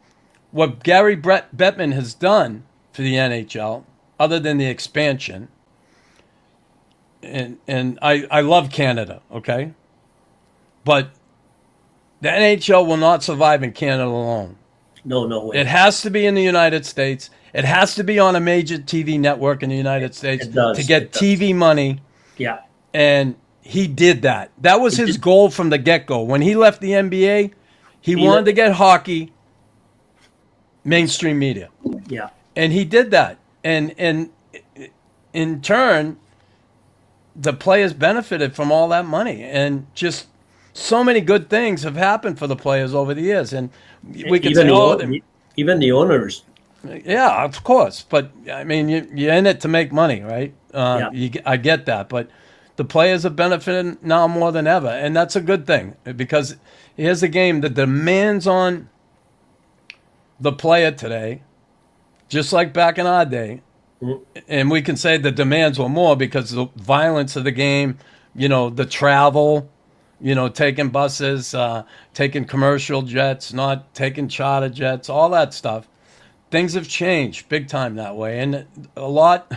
what Gary Bettman has done for the NHL, other than the expansion, and I love Canada, okay? But the NHL will not survive in Canada alone. No way. It has to be in the United States, It has to be on a major TV network in the United States to get It does. TV money. Yeah. And he did that. That was his goal from the get-go. When he left the NBA, he wanted to get hockey mainstream media. Yeah. And he did that. And in turn, the players benefited from all that money. And just so many good things have happened for the players over the years. And we can say, even the owners. yeah, of course. But, I mean, you're in it to make money, right? I get that. But the players are benefiting now more than ever. And that's a good thing, because here's a game that demands on the player today, just like back in our day. And we can say the demands were more because the violence of the game, the travel, taking buses, taking commercial jets, not taking charter jets, all that stuff. Things have changed big time that way. And a lot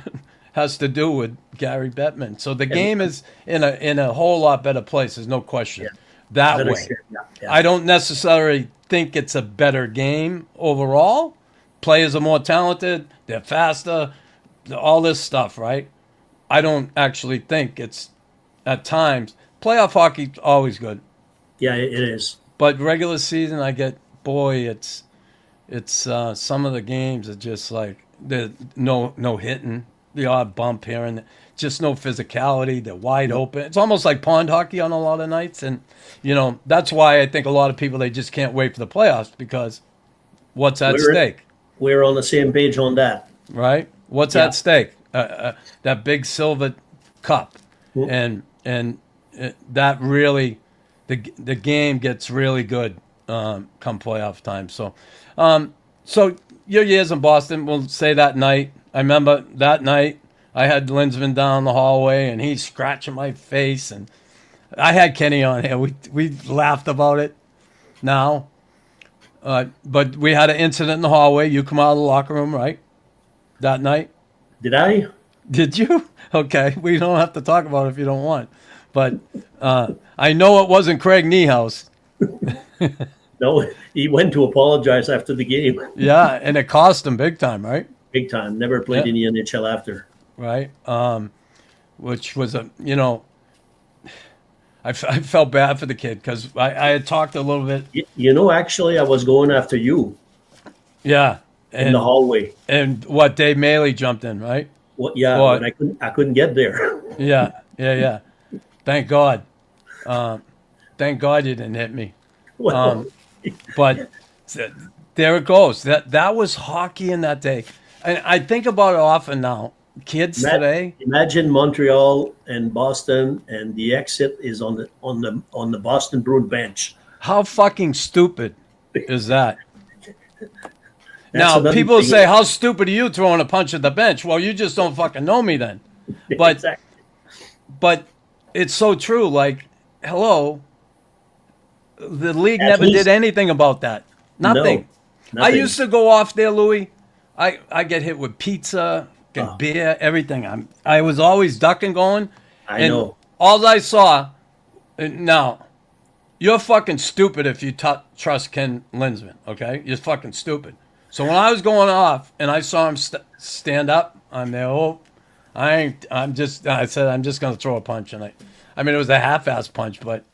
has to do with Gary Bettman. So the game is in a whole lot better place. There's no question that Better way. shit, yeah. I don't necessarily think it's a better game overall. Players are more talented. They're faster. All this stuff, right? I don't actually think it's, at times, playoff hockey always good. Yeah, it is. But regular season, I get, it's some of the games are just like, no hitting, the odd bump here and just no physicality. They're wide open. It's almost like pond hockey on a lot of nights. And, that's why I think a lot of people, they just can't wait for the playoffs, because what's at stake? We're on the same page on that. Right? What's at stake? That big silver cup. And that really, the game gets really good come playoff time. So your years in Boston, we'll say that night. I remember that night I had Linsman down the hallway and he's scratching my face, and I had Kenny on here. We laughed about it now. But we had an incident in the hallway. You come out of the locker room, right? That night. Did I? Did you? Okay. We don't have to talk about it if you don't want. But I know it wasn't Craig Niehaus. No, he went to apologize after the game. Yeah, and it cost him big time, right? Big time. Never played in the NHL after. Right. Which was I felt bad for the kid, because I had talked a little bit. Actually, I was going after you. Yeah. In the hallway. And what, Dave Maley jumped in, right? Well, yeah, but I couldn't get there. Yeah. Thank God. Thank God you didn't hit me. Well, But there it goes. That was hockey in that day. And I think about it often now. Kids today. Imagine Montreal and Boston, and the exit is on the Boston Bruin bench. How fucking stupid is that? Now, people say, how stupid are you throwing a punch at the bench? Well, you just don't fucking know me then. But, exactly. But it's so true. Like, hello, the league never did anything about that. Nothing. No, I used to go off there, Louis. I get hit with pizza, beer, everything. I was always ducking going. I know. All I saw, now, you're fucking stupid if you trust Ken Linsman, okay? You're fucking stupid. So when I was going off and I saw him stand up, I'm there. I said, I'm just going to throw a punch. And I mean, it was a half-ass punch, but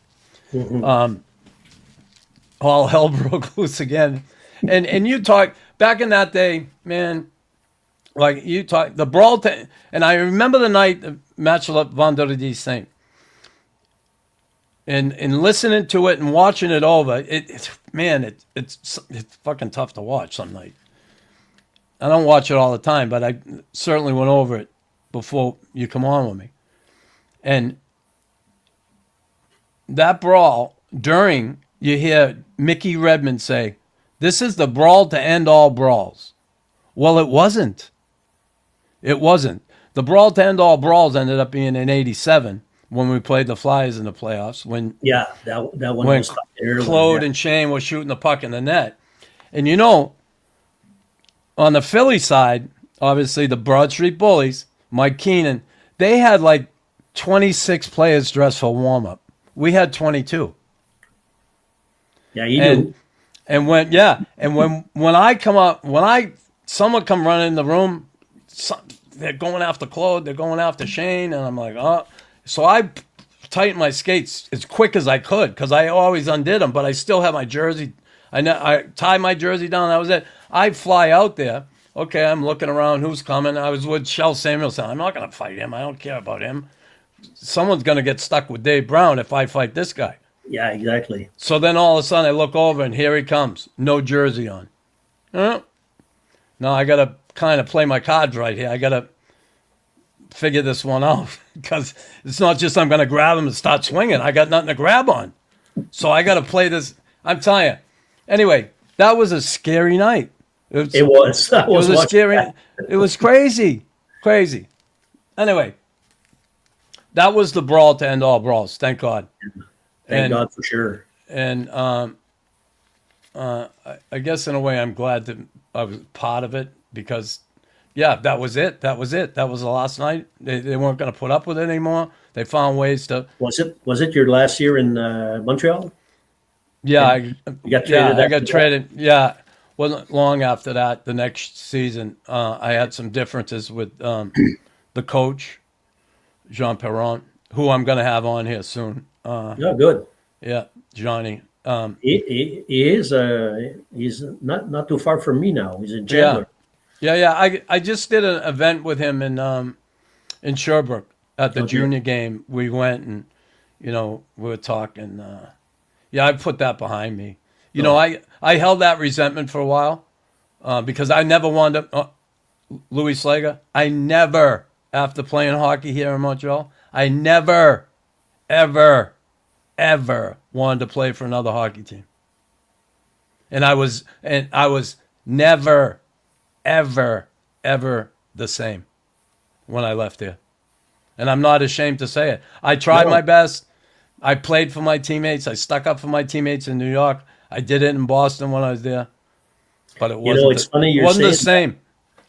all hell broke loose again. And you talk, back in that day, man, like you talk, the brawl, and I remember the night of match up Vendredi Saint. And listening to it and watching it over, it's fucking tough to watch some night. I don't watch it all the time, but I certainly went over it before you come on with me. And that brawl, you hear Mickey Redmond say, "This is the brawl to end all brawls." Well, it wasn't. It wasn't. The brawl to end all brawls ended up being in '87. When we played the Flyers in the playoffs, that one when was early, Claude and Shane were shooting the puck in the net. And on the Philly side, obviously the Broad Street Bullies, Mike Keenan, they had like 26 players dressed for warm-up. We had 22. Yeah, you do. And when I come up, when I someone come running in the room. They're going after Claude. They're going after Shane. And I'm like, oh. So I tightened my skates as quick as I could because I always undid them, but I still have my jersey. I tied my jersey down. That was it. I fly out there. Okay, I'm looking around. Who's coming? I was with Shel Samuelson. I'm not going to fight him. I don't care about him. Someone's going to get stuck with Dave Brown if I fight this guy. Yeah, exactly. So then all of a sudden I look over and here he comes. No jersey on. Now I got to kind of play my cards right here. I got to figure this one out because it's not just I'm going to grab him and start swinging. I got nothing to grab on. So I got to play this. I'm telling you. Anyway, that was a scary night. It was. It was a scary. It was crazy. Crazy. Anyway, that was the brawl to end all brawls. Thank God. Thank God for sure. And I guess in a way I'm glad that I was part of it because, yeah, that was it. That was it. That was the last night. They weren't going to put up with it anymore. They found ways to. Was it your last year in Montreal? Yeah, I got traded. Yeah, wasn't long after that. The next season, I had some differences with the coach, Jean Perron, who I'm going to have on here soon. Yeah, good. Yeah, Johnny. He is. He's not too far from me now. He's in Chandler. Yeah. I just did an event with him in Sherbrooke at the junior game. We went and we were talking. Yeah, I put that behind me. I held that resentment for a while because I never wanted to. Louis Sleigher, I never, after playing hockey here in Montreal, I never, ever, ever wanted to play for another hockey team. And I was never, ever, ever the same when I left here. And I'm not ashamed to say it. I tried my best. I played for my teammates. I stuck up for my teammates in New York. I did it in Boston when I was there. But it wasn't, it's funny it wasn't the same.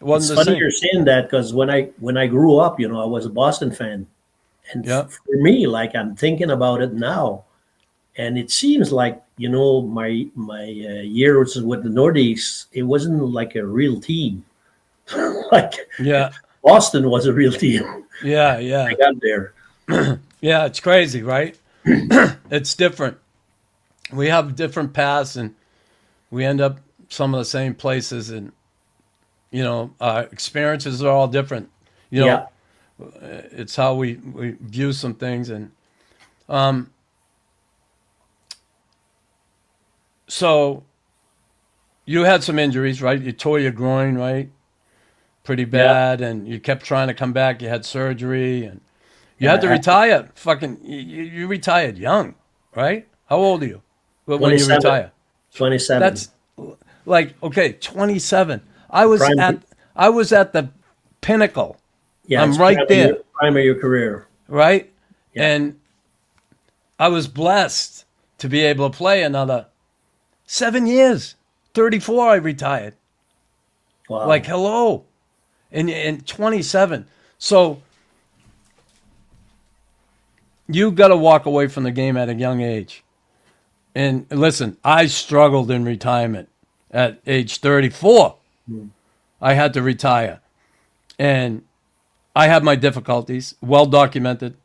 It wasn't the same. It's funny you're saying that because when I grew up, I was a Boston fan. And for me, like I'm thinking about it now, and it seems like, my years with the Nordiques, it wasn't like a real team. Boston was a real team. Yeah. I got there. Yeah, it's crazy, right? It's different. We have different paths and we end up some of the same places and, our experiences are all different. It's how we view some things. And so you had some injuries, right? You tore your groin, right? Pretty bad. Yeah. And you kept trying to come back. You had surgery and you had to retire. You retired young, right? How old are you when you retire? 27. That's like, okay, 27. I was at the pinnacle. Yeah, I'm right there. Prime of your career. Right? Yeah. And I was blessed to be able to play another 7 years. 34, I retired. Wow. Like, hello. And 27. So you got to walk away from the game at a young age. And listen, I struggled in retirement at age 34. I had to retire. And I had my difficulties, well documented.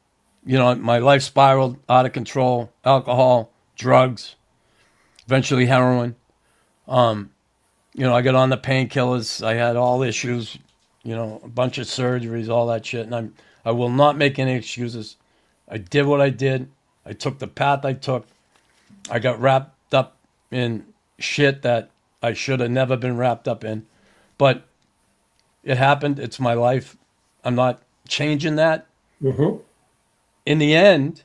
My life spiraled out of control, alcohol, drugs, eventually heroin. I got on the painkillers. I had all issues, a bunch of surgeries, all that shit. And I will not make any excuses. I did what I did. I took the path I took. I got wrapped up in shit that I should have never been wrapped up in. But it happened. It's my life. I'm not changing that. Mm-hmm. In the end,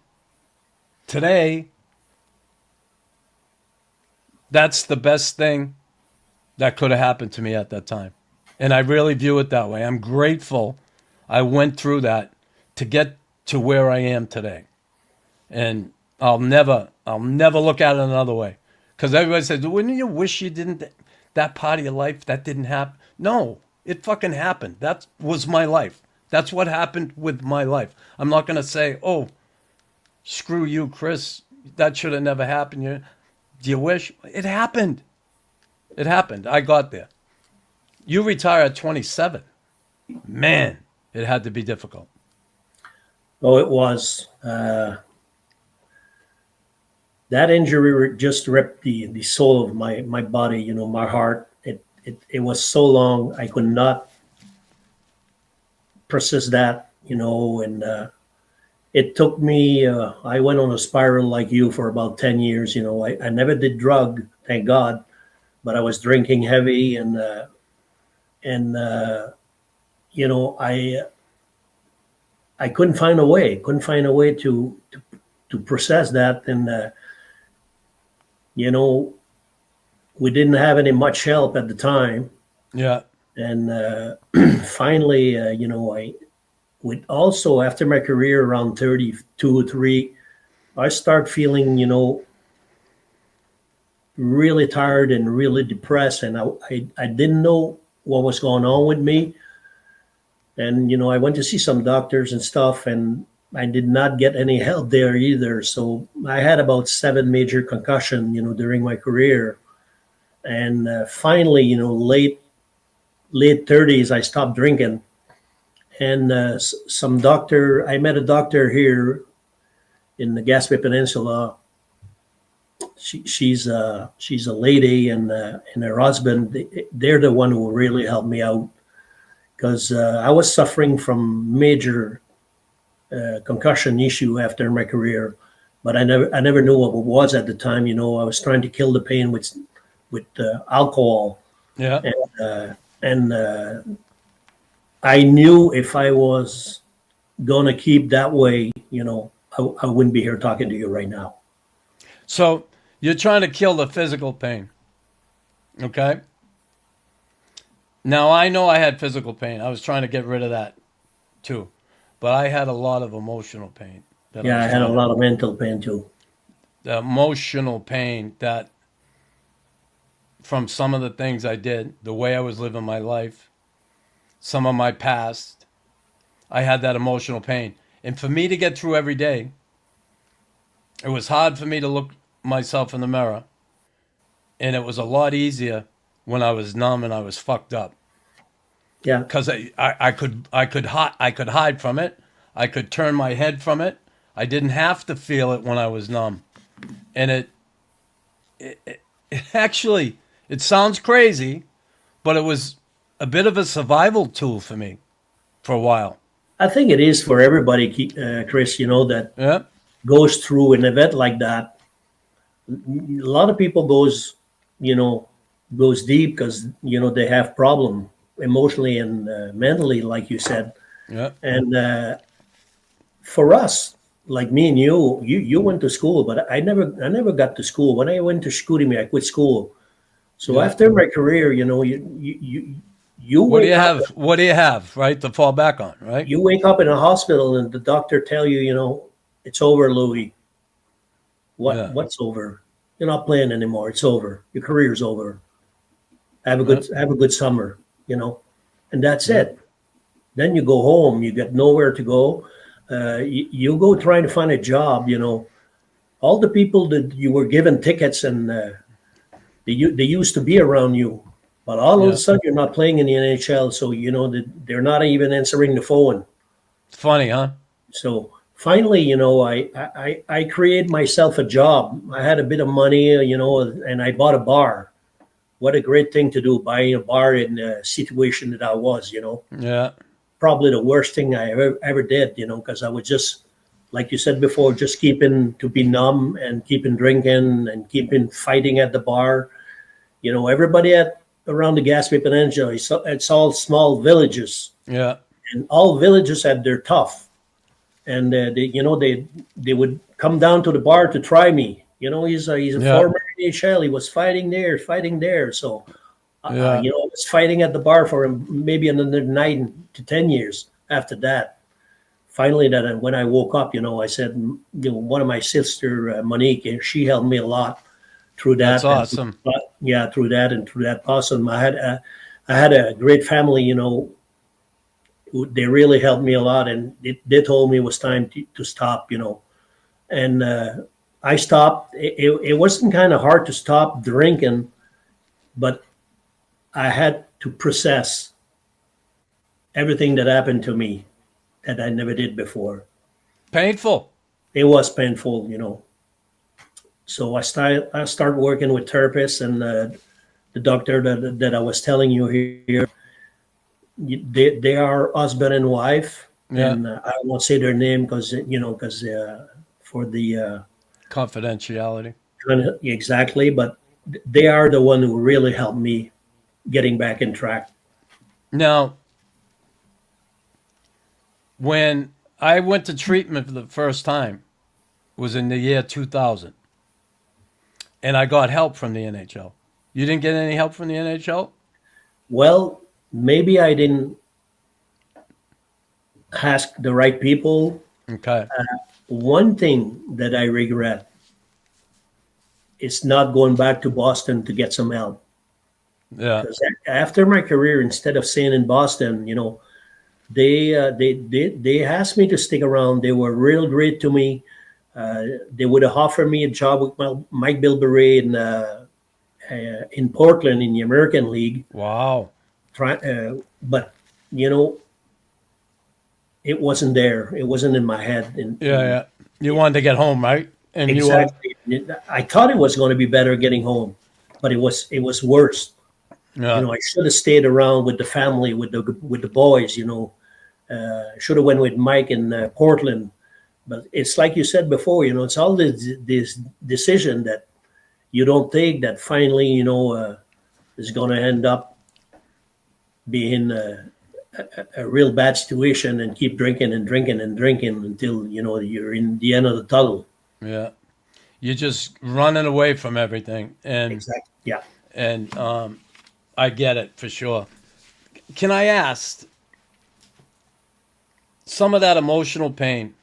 today, that's the best thing that could have happened to me at that time. And I really view it that way. I'm grateful I went through that to get to where I am today. And I'll never look at it another way. Because everybody says, wouldn't you wish you didn't, that part of your life, that didn't happen? No, it fucking happened. That was my life. That's what happened with my life. I'm not going to say, oh, screw you, Chris. That should have never happened. Do you wish? It happened. It happened. I got there. You retire at 27. Man, it had to be difficult. Oh, it was. That injury just ripped the soul of my body, my heart. It was so long I could not process that, and it took me, I went on a spiral like you for about 10 years. I never did drug, thank God, but I was drinking heavy and I couldn't find a way, to process that. And, we didn't have any much help at the time. Yeah. And finally, I would also, after my career around 32 or 3, I start feeling, really tired and really depressed. And I didn't know what was going on with me. And, I went to see some doctors and stuff, and I did not get any help there either. So I had about 7 major concussion, during my career. And finally, late 30s, I stopped drinking. And I met a doctor here in the Gaspé Peninsula. She's a lady, and her husband, they're the one who really helped me out, because I was suffering from major concussion issue after my career, but I never knew what it was at the time. I was trying to kill the pain with alcohol. Yeah. And I knew if I was going to keep that way, I wouldn't be here talking to you right now. So you're trying to kill the physical pain. Okay. Now, I know I had physical pain. I was trying to get rid of that too. But I had a lot of emotional pain. I had a lot of mental pain too. The emotional pain that from some of the things I did, the way I was living my life, some of my past, I had that emotional pain. And for me to get through every day, it was hard for me to look myself in the mirror. And it was a lot easier when I was numb and I was fucked up. Yeah. Because I could hide from it. I could turn my head from it. I didn't have to feel it when I was numb. And it actually, it sounds crazy, but it was a bit of a survival tool for me for a while. I think it is for everybody, Chris, that goes through an event like that. A lot of people goes deep because, they have problem emotionally and mentally, like you said. Yeah. And for us, like me and you went to school, but I never got to school. When I went to Chicoutimi, I quit school. So after my career, you what do you have? What do you have, right, to fall back on, right? You wake up in a hospital and the doctor tell you, it's over, Louis. What's over? You're not playing anymore. It's over. Your career's over. Have a good summer, and that's it. Then you go home. You get nowhere to go. You go trying to find a job. All the people that you were given tickets and they used to be around you, but all of a sudden you're not playing in the NHL. So they're not even answering the phone. Funny, huh? So finally, I created myself a job. I had a bit of money, and I bought a bar. What a great thing to do, buying a bar in the situation that I was, Yeah. Probably the worst thing I ever did, because I was just, like you said before, just keeping to be numb and keeping drinking and keeping fighting at the bar. Everybody around the Gaspé Peninsula, it's all small villages. Yeah. And all villages had their tough. And they would come down to the bar to try me. He's a former NHL. He was fighting there. So, I was fighting at the bar for maybe another 9 to 10 years after that. Finally, when I woke up, I said, one of my sister, Monique, she helped me a lot through that. That's awesome. Through that. Awesome. I had a great family, they really helped me a lot, and they told me it was time to stop, and I stopped. It wasn't kind of hard to stop drinking, but I had to process everything that happened to me that I never did before. Painful. It was painful, you know. So I start working with therapists, and the doctor that I was telling you here, they are husband and wife, and I won't say their name because for the confidentiality. Exactly, but they are the one who really helped me getting back in track. Now, when I went to treatment for the first time, was in the year 2000, and I got help from the NHL. You didn't get any help from the NHL? Well, maybe I didn't ask the right people. Okay. One thing that I regret is not going back to Boston to get some help. Yeah. Because after my career, instead of staying in Boston, you know, they asked me to stick around. They were real great to me. They would have offered me a job with Mike Bilberry in Portland in the American League. Wow. But you know, it wasn't there. It wasn't in my head. Yeah. You wanted to get home, right? And exactly. I thought it was going to be better getting home, but it was worse. Yeah. You know, I should have stayed around with the family, with the boys. You know, should have went with Mike in Portland. But it's like you said before. You know, it's all this decision that you don't take that finally, you know, is going to end up being a real bad situation, and keep drinking and drinking and drinking until, you know, you're in the end of the tunnel. Yeah. You're just running away from everything. And exactly. Yeah. And I get it for sure. Can I ask, some of that emotional pain,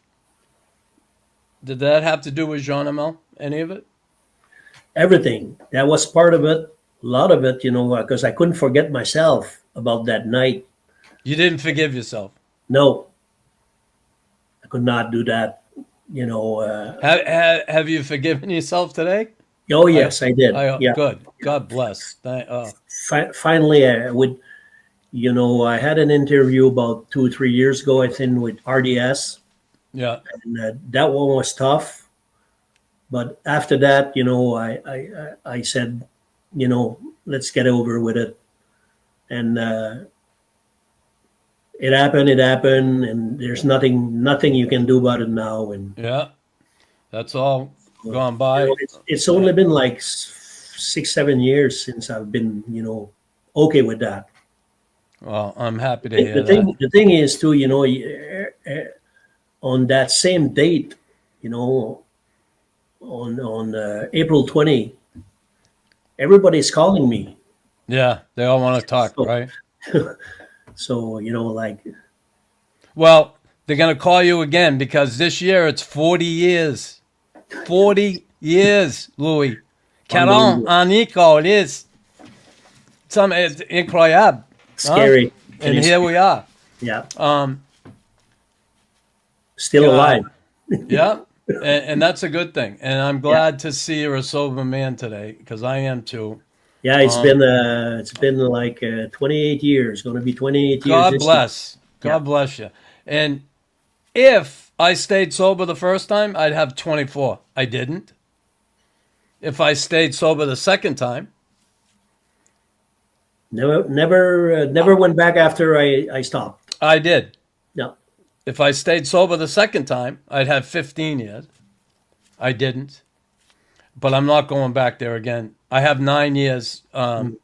did that have to do with Jean Amel? Any of it? Everything. That was part of it. A lot of it, you know, because I couldn't forget myself about that night. You didn't forgive yourself? No. I could not do that, you know. Have you forgiven yourself today? Oh, yes, I did. Yeah. Good. God bless. Finally, you know, I had an interview about 2 or 3 years ago, I think, with RDS. Yeah. And that one was tough. But after that, you know, I said, you know, let's get over with it. And it happened, and there's nothing you can do about it now. And yeah, that's all gone by. You know, it's only been like 6-7 years since I've been, you know, okay with that. Well, I'm happy to hear that. The thing is, too, you know, on that same date, you know, on April 20, everybody's calling me. Yeah, they all want to talk, right? So, you know, like... Well, they're going to call you again because this year it's 40 years. 40 years, Louis. 40 ans, it is. It's incroyable. Scary. Huh? And here we are. Yeah. Still alive. Yeah. And that's a good thing. And I'm glad to see you're a sober man today, because I am too. Yeah, it's been like 28 years. Going to be 28 years. God bless. God bless you. And if I stayed sober the first time, I'd have 24. I didn't. If I stayed sober the second time, never went back after I stopped. I did. No. If I stayed sober the second time, I'd have 15 years. I didn't. But I'm not going back there again. I have 9 years.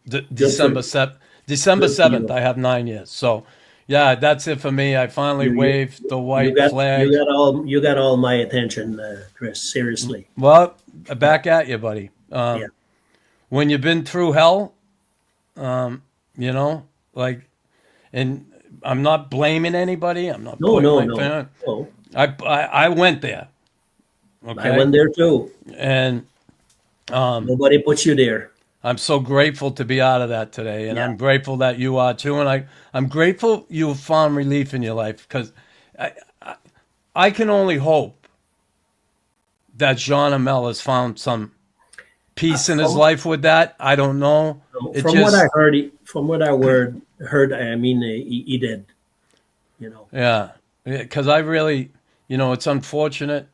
December 7th, I have 9 years. So, yeah, that's it for me. I finally waved the white flag. You got all my attention, Chris. Seriously. Well, back at you, buddy. When you've been through hell, you know, like, and I'm not blaming anybody. I'm not. No. I went there. Okay. I went there too. And nobody puts you there. I'm so grateful to be out of that today, and I'm grateful that you are too. And I'm grateful you have found relief in your life, because I can only hope that Jean Amel has found some peace in his life with that. I don't know. From what I heard, from what I heard, I mean, he did. You know. Yeah, because I really, it's unfortunate.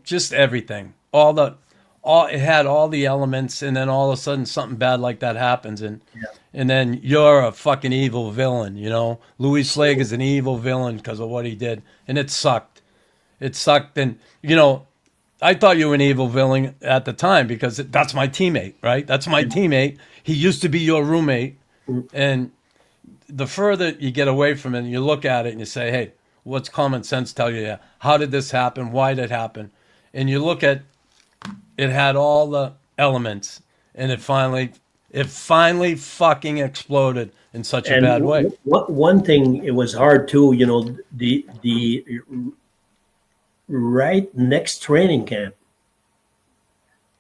Just everything. All it had all the elements, and then all of a sudden something bad like that happens, and then you're a fucking evil villain. Louis Sleigher is an evil villain because of what he did, and it sucked. It sucked, and I thought you were an evil villain at the time because that's my teammate, right? That's my teammate. He used to be your roommate, and the further you get away from it, and you look at it and you say, "Hey, what's common sense tell you? Yeah, how did this happen? Why did it happen?" And you look at it had all the elements, and it finally fucking exploded in such a bad way. One thing, it was hard too. The right next training camp.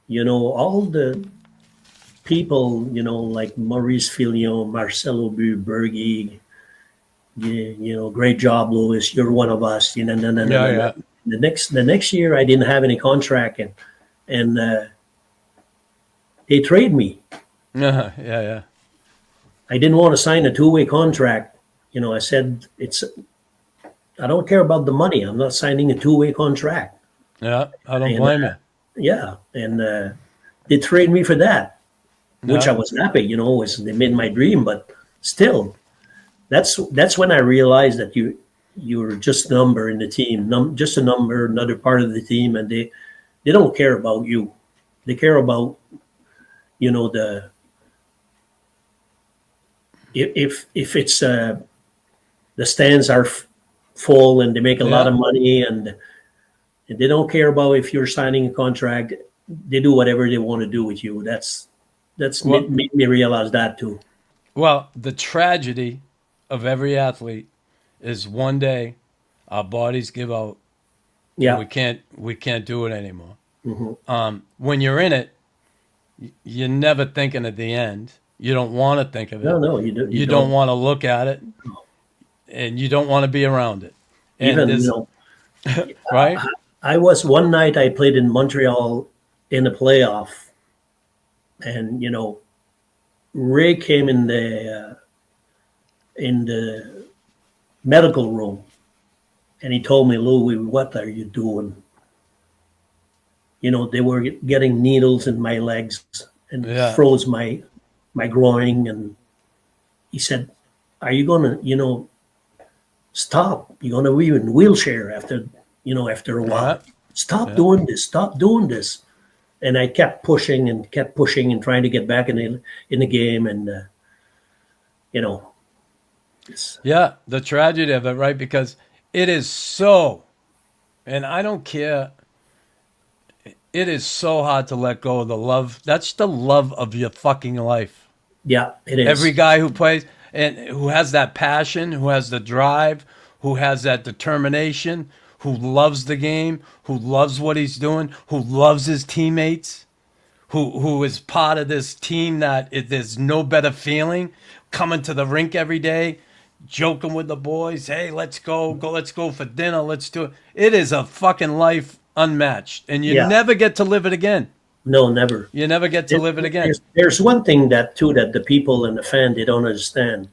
All the people, like Maurice Filion, Marcelo Bergi, great job, Louis. You're one of us. Yeah. The next year, I didn't have any contract, and they trade me. Yeah. I didn't want to sign a 2-way contract. I said I don't care about the money. I'm not signing a 2-way contract. Yeah, I don't blame you. Yeah, and they trade me for that, which I was happy. They made my dream, but still, that's when I realized that you're just a number in the team, just a number, another part of the team, and they don't care about you. They care about if it's the stands are full and they make a lot of money, and they don't care about if you're signing a contract. They do whatever they want to do with you. That's made me realize that too. Well, the tragedy of every athlete is one day our bodies give out. Yeah, we can't do it anymore. Mm-hmm. When you're in it, you're never thinking at the end. You don't want to think of it. No, you don't. You don't want to look at it, and you don't want to be around it. And even right? I was one night. I played in Montreal in a playoff, and Ray came in the medical room, and he told me, "Louis, what are you doing?" They were getting needles in my legs and froze my groin, and he said, "Are you gonna, stop? You're gonna be in a wheelchair after a while. Stop doing this. Stop doing this." And I kept pushing and trying to get back in the game, and Yeah, the tragedy of it, right? Because it is so, and I don't care. It is so hard to let go of the love. That's the love of your fucking life. Yeah, it is. Every guy who plays and who has that passion, who has the drive, who has that determination, who loves the game, who loves what he's doing, who loves his teammates, who is part of this team that there's no better feeling coming to the rink every day, joking with the boys. Hey, let's go for dinner. Let's do it. It is a fucking life unmatched, and you never get to live it again. No, never. You never get to live it again. There's one thing that the people and the fan, they don't understand.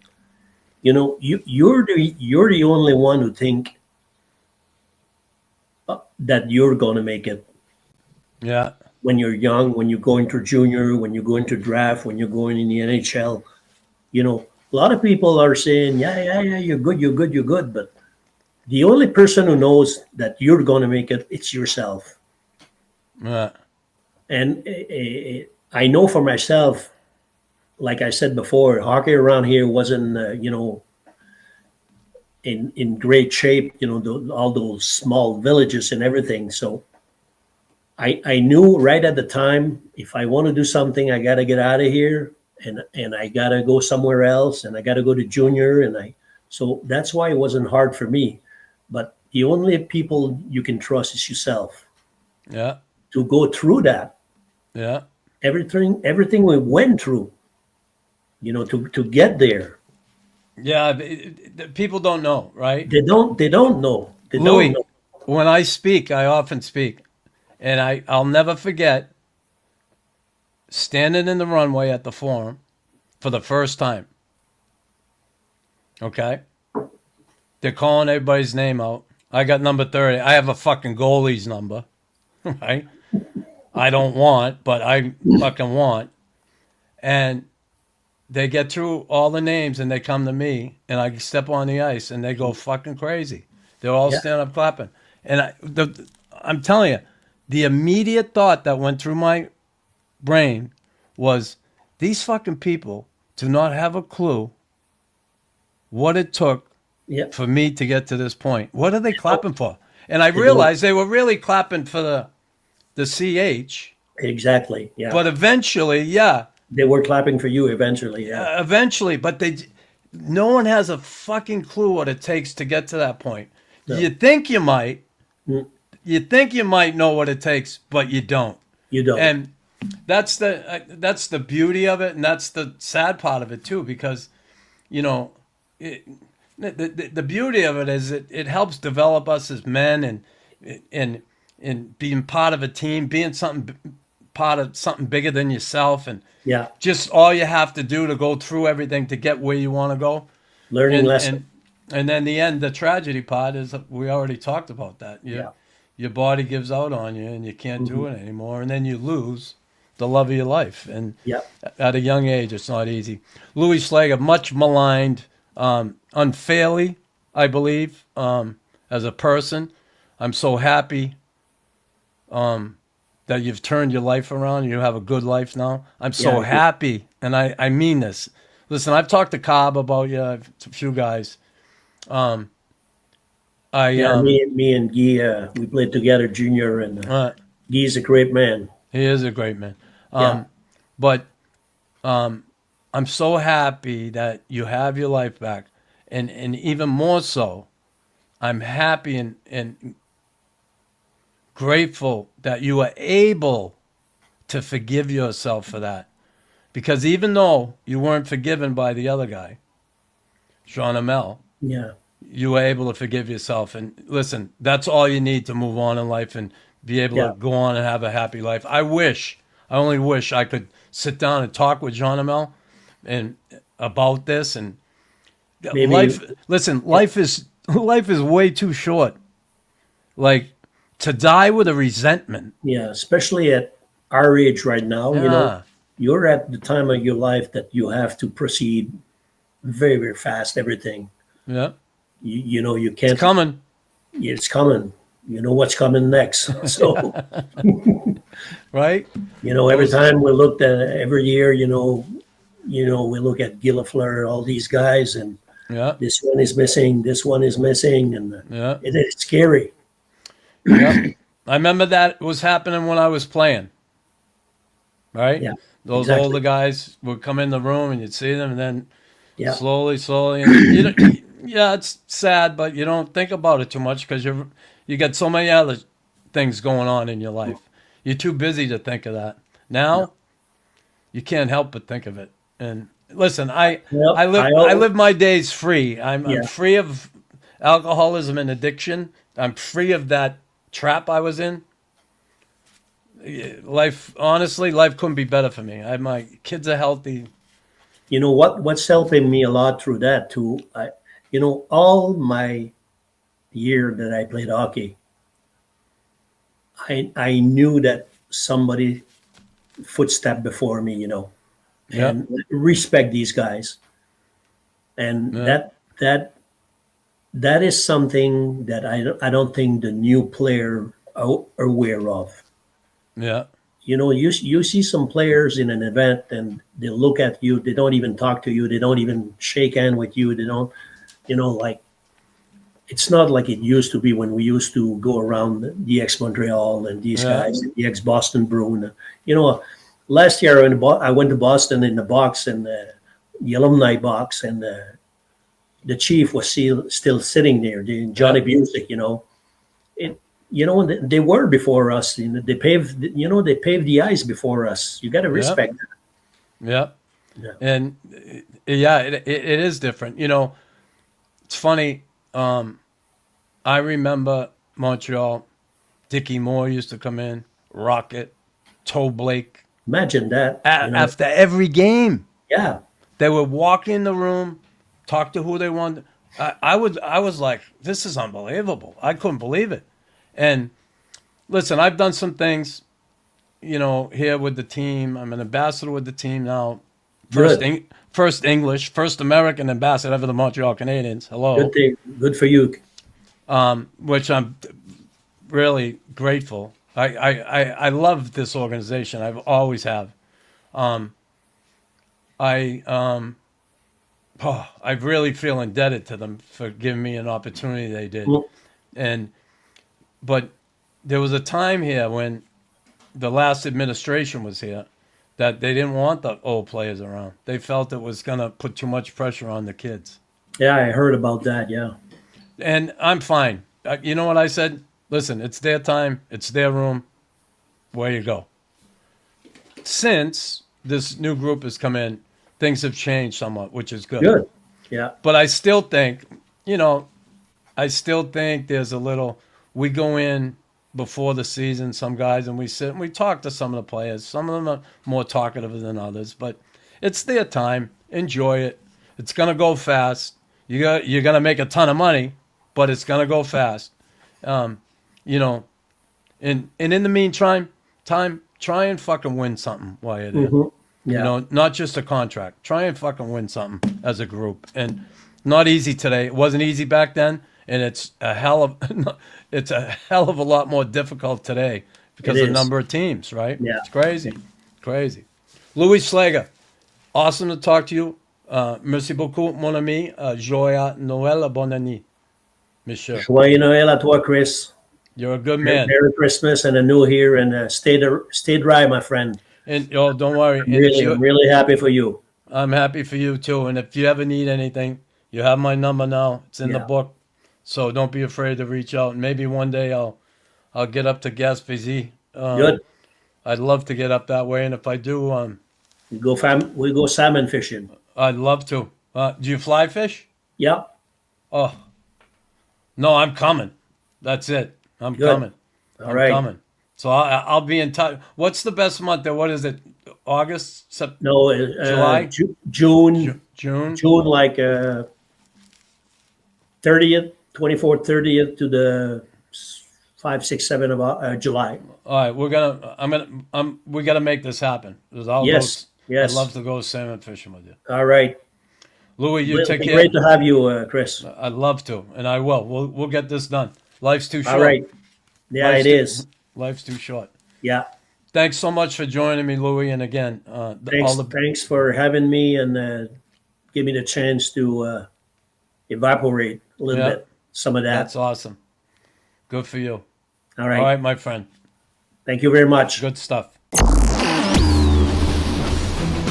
You're the only one who think that you're going to make it. Yeah. When you're young, when you go into junior, when you go into draft, when you're going in the NHL, a lot of people are saying, yeah, you're good. But the only person who knows that you're going to make it, it's yourself. Yeah. And I know for myself, like I said before, hockey around here wasn't, in great shape, all those small villages and everything. So I knew right at the time, if I want to do something, I got to get out of here, and I got to go somewhere else, and I got to go to junior. So that's why it wasn't hard for me. But the only people you can trust is yourself. Yeah. To go through that. Yeah. Everything we went through, to get there. Yeah, people don't know, right? They don't know. Louis, when I speak, I often speak, and I'll never forget standing in the runway at the Forum, for the first time. Okay? They're calling everybody's name out. I got number 30. I have a fucking goalie's number, right? I don't want, but I fucking want. And they get through all the names and they come to me and I step on the ice and they go fucking crazy. They're all standing up clapping. And I'm telling you, the immediate thought that went through my brain was, these fucking people do not have a clue what it took for me to get to this point. What are they clapping for? And I realized they were really clapping for the CH. Exactly. Yeah. But eventually, they were clapping for you eventually. Yeah. Eventually, but no one has a fucking clue what it takes to get to that point. No. You think you might. You think you might know what it takes, but you don't. You don't. And that's the beauty of it, and that's the sad part of it too, because, you know, the beauty of it is it helps develop us as men and being part of a team, being part of something bigger than yourself, and just all you have to do to go through everything to get where you want to go. Learning lesson. And then the end, the tragedy part is we already talked about that. Your body gives out on you and you can't do it anymore, and then you lose the love of your life. And at a young age, it's not easy. Louis Sleigher, much maligned, unfairly, I believe, as a person. I'm so happy that you've turned your life around. You have a good life now. I'm so happy, and I mean this. Listen, I've talked to Cobb about you, a few guys. Me and Guy, we played together, Junior, and Guy's a great man. He is a great man. But I'm so happy that you have your life back, and even more so, I'm happy and grateful that you are able to forgive yourself for that, because even though you weren't forgiven by the other guy, Jean Amel, you were able to forgive yourself. And listen, that's all you need to move on in life and be able to go on and have a happy life. I only wish I could sit down and talk with Jean Amel and about this. And life is way too short. Like, to die with a resentment. Yeah, especially at our age right now, you know, you're at the time of your life that you have to proceed very, very fast, everything. Yeah. You know, you can't. It's coming. It's coming. You know what's coming next. So, right? You know, every time we looked at every year, you know, we look at Gillefleur, all these guys, and this one is missing, and it's scary. Yeah, I remember that was happening when I was playing. Right? Yeah. Those older guys would come in the room and you'd see them, and then slowly, and it's sad, but you don't think about it too much because you got so many other things going on in your life. You're too busy to think of that. Now, you can't help but think of it. And listen, I live my days free. I'm free of alcoholism and addiction. I'm free of that trap I was in. Life couldn't be better for me. My kids are healthy. You know what's helping me a lot through that too. All my year that I played hockey, I knew that somebody footstep before me, and respect these guys, and that is something that I don't think the new player are aware of. Yeah. You see some players in an event and they look at you. They don't even talk to you. They don't even shake hand with you. They don't, it's not like it used to be when we used to go around the ex-Montreal and these guys, the ex-Boston Bruin. Last year I went to Boston in the box and the alumni box, and the chief was still sitting there, Johnny Busick, they were before us. They paved the ice before us. You got to respect that. Yeah. And it is different. It's funny. I remember Montreal. Dickie Moore used to come in, Rocket, Toe Blake. Imagine that. After every game. Yeah. They would walk in the room, talk to who they wanted. I was like, this is unbelievable. I couldn't believe it. And listen, I've done some things, here with the team. I'm an ambassador with the team now. First English, first American ambassador ever the Montreal Canadiens. Hello. Good thing. Good for you. Which I'm really grateful. I love this organization. I've always have. I really feel indebted to them for giving me an opportunity they did. But there was a time here when the last administration was here that they didn't want the old players around. They felt it was going to put too much pressure on the kids. Yeah, I heard about that, yeah. And I'm fine. You know what I said? Listen, it's their time. It's their room. Where you go. Since this new group has come in, things have changed somewhat, which is good. Good, yeah. But I still think, there's a little, we go in before the season, some guys, and we sit and we talk to some of the players. Some of them are more talkative than others, but it's their time. Enjoy it. It's going to go fast. You're going to make a ton of money, but it's going to go fast. And in the meantime, try and fucking win something while you're there. Mm-hmm. Yeah. Not just a contract. Try and fucking win something as a group. And not easy today. It wasn't easy back then, and it's a hell of a lot more difficult today because of the number of teams, right? Yeah. It's crazy. Louis Sleigher, awesome to talk to you. Merci beaucoup, mon ami. Joyeux Noël, bonne année, monsieur. Joyeux Noël à toi, Chris. You're a good man. Merry Christmas and a new year, and stay dry, my friend. And don't worry. I'm really happy for you. I'm happy for you too. And if you ever need anything, you have my number now. It's in the book, so don't be afraid to reach out. And maybe one day I'll get up to Gaspésie. Good. I'd love to get up that way, and if I do, we go salmon fishing. I'd love to. Do you fly fish? Yeah. Oh, no, I'm coming. That's it. I'm coming. All right. Coming. So I'll be in touch. What's the best month there? What is it? August? July? June. June? June, like 30th, 24th, 30th to the 5, 6, 7 of July. All right, we gotta make this happen. Yes. I'd love to go salmon fishing with you. All right. Louis, you take care. Great to have you, Chris. I'd love to, and I will. We'll get this done. Life's too short. All right. Yeah, it is. Life's too short. Yeah. Thanks so much for joining me, Louis. And again, thanks for having me and give me the chance to evaporate a little bit, some of that. That's awesome. Good for you. All right. All right, my friend. Thank you very much. Good stuff.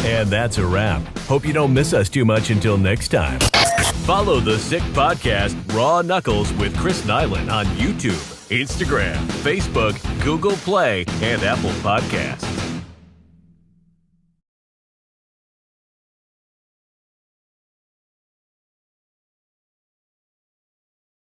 And that's a wrap. Hope you don't miss us too much until next time. Follow the Sick Podcast Raw Knuckles with Chris Nilan on YouTube, Instagram, Facebook, Google Play, and Apple Podcasts.